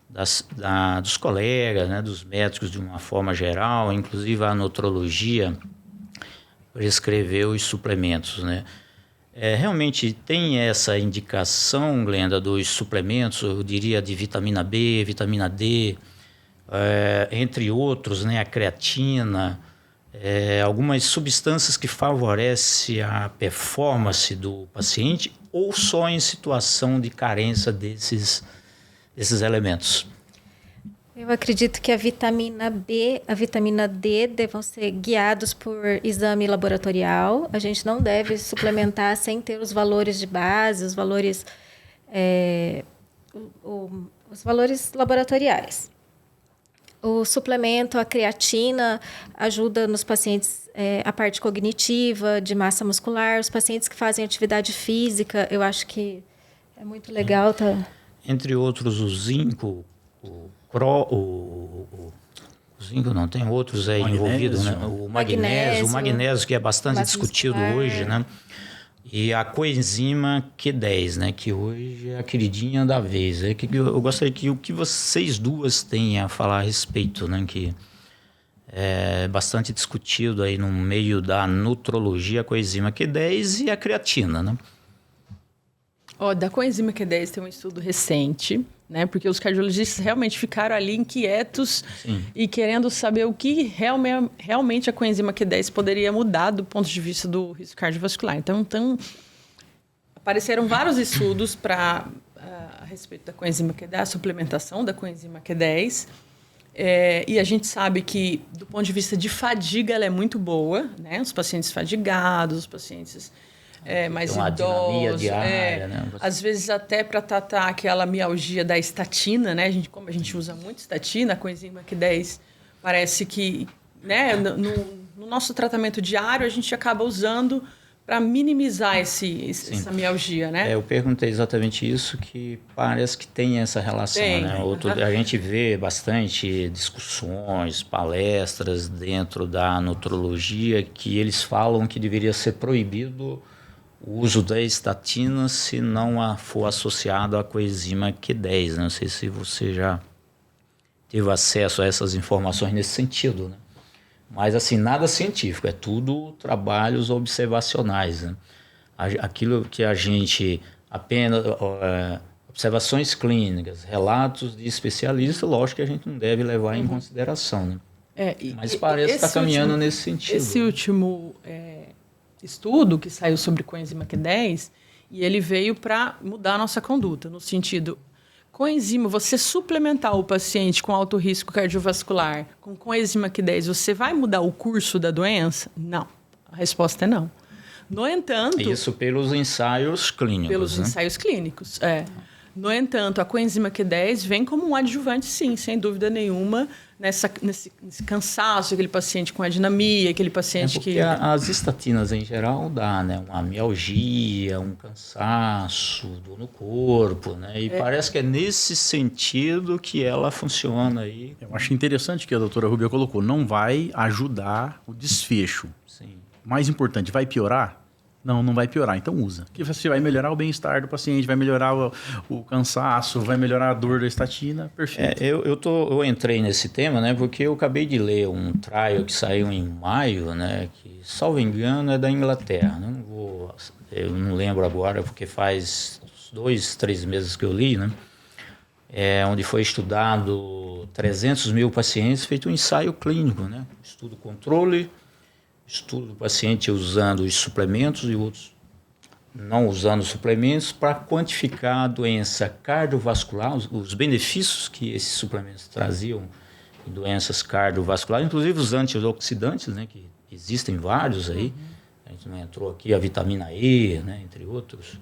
dos colegas, né, dos médicos de uma forma geral, inclusive a nutrologia prescreveu os suplementos, né? Realmente tem essa indicação, Glenda, dos suplementos, eu diria de vitamina B, vitamina D, entre outros, né, a creatina, algumas substâncias que favorecem a performance do paciente ou só em situação de carência desses elementos? Eu acredito que a vitamina B, a vitamina D devam ser guiados por exame laboratorial. A gente não deve suplementar sem ter os valores de base, os valores laboratoriais. O suplemento, a creatina, ajuda nos pacientes a parte cognitiva, de massa muscular. Os pacientes que fazem atividade física, eu acho que é muito legal. Entre outros, o zinco, o zinco não, tem outros aí envolvidos, né? O magnésio que é bastante discutido hoje, né? E a coenzima Q10, né? Que hoje é a queridinha da vez. Eu gostaria que o que vocês duas têm a falar a respeito, né? Que é bastante discutido aí no meio da nutrologia, a coenzima Q10 e a creatina, né? Da coenzima Q10 tem um estudo recente, né? Porque os cardiologistas realmente ficaram ali inquietos. Sim. E querendo saber o que realmente a coenzima Q10 poderia mudar do ponto de vista do risco cardiovascular. Então apareceram vários estudos a respeito da coenzima Q10, a suplementação da coenzima Q10. E a gente sabe que, do ponto de vista de fadiga, ela é muito boa, né? Os pacientes fadigados, os pacientes mais idosos, diária, né? Às vezes até para tratar aquela mialgia da estatina, né? Como a gente usa muito estatina, a coenzima Q10 parece que, né, no nosso tratamento diário a gente acaba usando para minimizar essa mialgia, né? Eu perguntei exatamente isso, que parece que tem essa relação, né? A gente vê bastante discussões, palestras dentro da nutrologia que eles falam que deveria ser proibido o uso da estatina se não for associado à coenzima Q10. Né? Não sei se você já teve acesso a essas informações nesse sentido, né? Mas, assim, nada científico, é tudo trabalhos observacionais, né? Aquilo que a gente apenas... observações clínicas, relatos de especialistas, lógico que a gente não deve levar em consideração, né? Mas parece que está caminhando nesse sentido. Esse último estudo que saiu sobre coenzima Q10, e ele veio para mudar a nossa conduta, no sentido... Coenzima, você suplementar o paciente com alto risco cardiovascular com coenzima Q10, você vai mudar o curso da doença? Não. A resposta é não. No entanto... Isso pelos ensaios clínicos. Pelos ensaios clínicos, No entanto, a coenzima Q10 vem como um adjuvante, sim, sem dúvida nenhuma, nesse cansaço, aquele paciente com adinamia, aquele paciente porque as estatinas, em geral, dá, né? Uma mialgia, um cansaço, dor no corpo, né? E parece que é nesse sentido que ela funciona aí. Eu acho interessante que a doutora Rúbia colocou, não vai ajudar o desfecho. Sim. Mais importante, vai piorar? Não vai piorar, então usa. Porque você vai melhorar o bem-estar do paciente, vai melhorar o cansaço, vai melhorar a dor da estatina, perfeito. Eu entrei nesse tema, né, porque eu acabei de ler um trial que saiu em maio, né, que, salvo engano, é da Inglaterra. Eu não lembro agora, porque faz 2, 3 meses que eu li, né, onde foi estudado 300 mil pacientes, feito um ensaio clínico, né, estudo controle, estudo do paciente usando os suplementos e outros não usando suplementos para quantificar a doença cardiovascular, os benefícios que esses suplementos traziam em doenças cardiovasculares, inclusive os antioxidantes, né, que existem vários aí. A gente não entrou aqui, a vitamina E, né, entre outros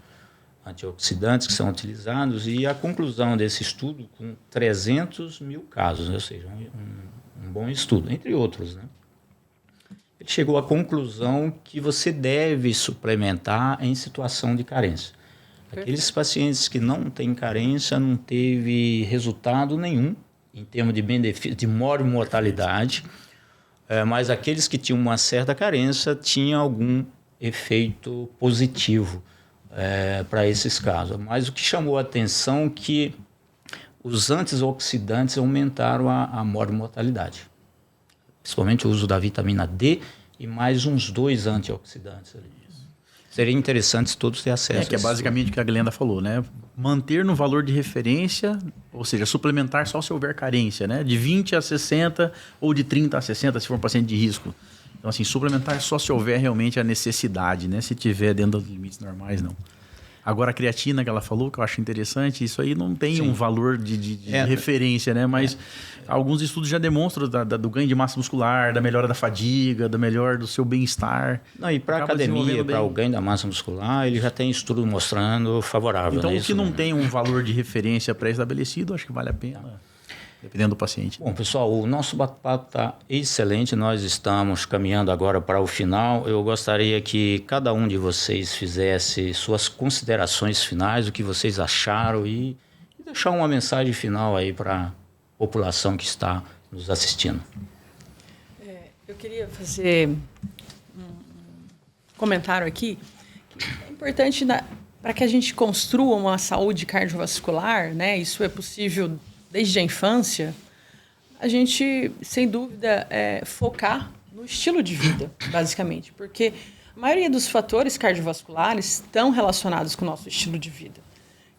antioxidantes que são utilizados, e a conclusão desse estudo com 300 mil casos, ou seja, um bom estudo, entre outros, né? Ele chegou à conclusão que você deve suplementar em situação de carência. Aqueles pacientes que não têm carência não teve resultado nenhum em termos de benefício, de mortalidade, mas aqueles que tinham uma certa carência tinham algum efeito positivo para esses casos. Mas o que chamou a atenção é que os antioxidantes aumentaram a mortalidade. Principalmente o uso da vitamina D e mais uns 2 antioxidantes ali. Seria interessante se todos terem acesso. Que é basicamente o que a Glenda falou, né? Manter no valor de referência, ou seja, suplementar só se houver carência, né? De 20 a 60 ou de 30 a 60 se for um paciente de risco. Então, assim, suplementar só se houver realmente a necessidade, né? Se tiver dentro dos limites normais, não. Agora, a creatina que ela falou, que eu acho interessante, isso aí não tem um valor de referência, né? Mas alguns estudos já demonstram do ganho de massa muscular, da melhora da fadiga, da melhora do seu bem-estar. Não, e para a academia, para o ganho da massa muscular, ele já tem estudo mostrando favorável. Então, né? o que não tem um valor de referência pré-estabelecido, acho que vale a pena, dependendo do paciente. Bom, pessoal, o nosso bate-papo está excelente. Nós estamos caminhando agora para o final. Eu gostaria que cada um de vocês fizesse suas considerações finais, o que vocês acharam e deixar uma mensagem final aí para a população que está nos assistindo. Eu queria fazer um comentário aqui. É importante para que a gente construa uma saúde cardiovascular, né? Isso é possível desde a infância, a gente, sem dúvida, focar no estilo de vida, basicamente, porque a maioria dos fatores cardiovasculares estão relacionados com o nosso estilo de vida.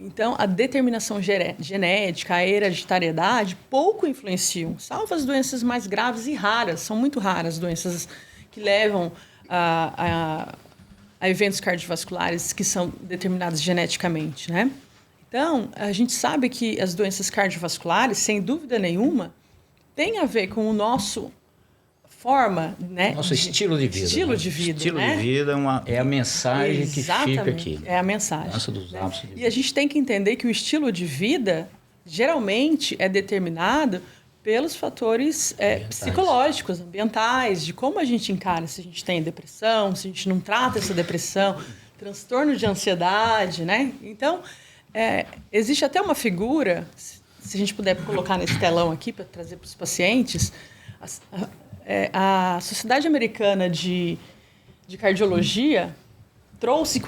Então, a determinação genética, a hereditariedade, pouco influenciam, salvo as doenças mais graves e raras, são muito raras doenças que levam a eventos cardiovasculares que são determinados geneticamente, né? Então, a gente sabe que as doenças cardiovasculares, sem dúvida nenhuma, têm a ver com o nosso forma, né? Nosso estilo de vida. Estilo de vida, estilo né? de vida é a mensagem Exatamente, que fica aqui. É a mensagem. Mudança dos hábitos de vida. E a gente tem que entender que o estilo de vida, geralmente, é determinado pelos fatores psicológicos, ambientais, de como a gente encara, se a gente tem depressão, se a gente não trata essa depressão, transtorno de ansiedade, né? Então, existe até uma figura, se a gente puder colocar nesse telão aqui para trazer para os pacientes, a Sociedade Americana de Cardiologia trouxe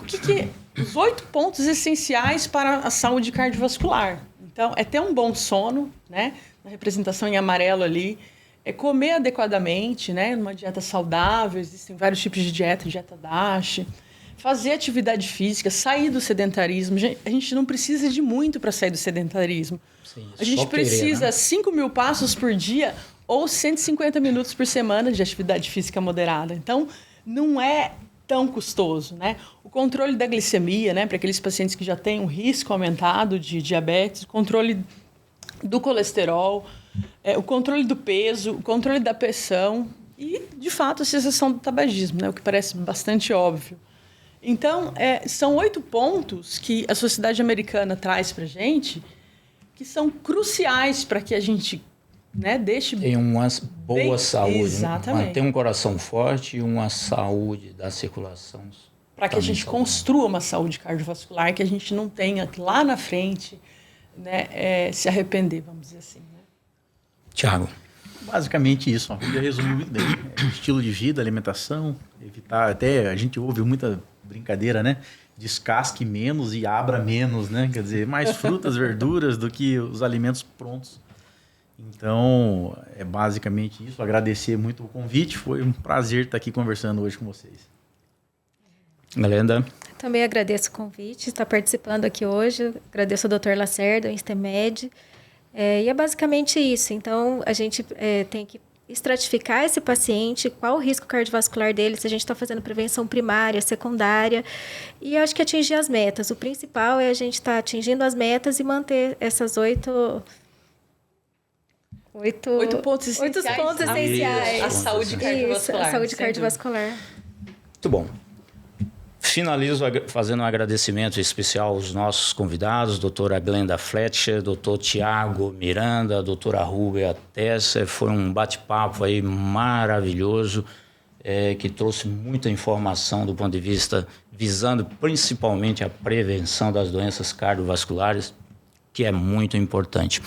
os 8 pontos essenciais para a saúde cardiovascular. Então, é ter um bom sono, né? Na representação em amarelo ali, é comer adequadamente, né? Numa dieta saudável, existem vários tipos de dieta DASH, fazer atividade física, sair do sedentarismo. A gente não precisa de muito para sair do sedentarismo. Sim, a gente precisa 5.000 passos por dia ou 150 minutos por semana de atividade física moderada. Então, não é tão custoso, né? O controle da glicemia, né? Para aqueles pacientes que já têm um risco aumentado de diabetes, o controle do colesterol, o controle do peso, o controle da pressão e, de fato, a cessação do tabagismo, né? O que parece bastante óbvio. Então, são 8 pontos que a Sociedade Americana traz para a gente que são cruciais para que a gente, né, deixe... Tem uma boa saúde. Exatamente. Manter um coração forte e uma saúde da circulação. Para que a gente construa uma saúde cardiovascular que a gente não tenha lá na frente, né, se arrepender, vamos dizer assim. Né? Tiago. Basicamente isso, ó, eu resumi muito bem. Estilo de vida, alimentação, evitar, até a gente ouve muita brincadeira, né? Descasque menos e abra menos, né? Quer dizer, mais frutas, verduras do que os alimentos prontos. Então, é basicamente isso. Agradecer muito o convite, foi um prazer estar aqui conversando hoje com vocês. Glenda. Também agradeço o convite, estar participando aqui hoje. Agradeço ao Dr. Lacerda, ao InsteMed. E é basicamente isso. Então, a gente tem que estratificar esse paciente, qual o risco cardiovascular dele, se a gente está fazendo prevenção primária, secundária, e acho que atingir as metas. O principal é a gente estar atingindo as metas e manter essas 8 pontos essenciais. A saúde cardiovascular. Isso, a saúde cardiovascular. Muito bom. Finalizo fazendo um agradecimento especial aos nossos convidados, doutora Glenda Fletcher, doutor Tiago Miranda, doutora Rúbia Tessa. Foi um bate-papo aí maravilhoso, que trouxe muita informação do ponto de vista visando principalmente a prevenção das doenças cardiovasculares, que é muito importante.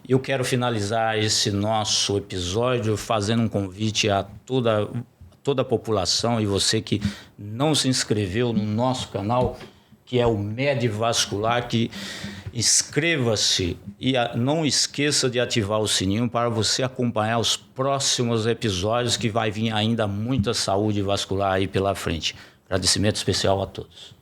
Eu quero finalizar esse nosso episódio fazendo um convite a toda a população e você que não se inscreveu no nosso canal, que é o Med Vascular, que Inscreva-se e não esqueça de ativar o sininho para você acompanhar os próximos episódios, que vai vir ainda muita saúde vascular aí pela frente. Agradecimento especial a todos.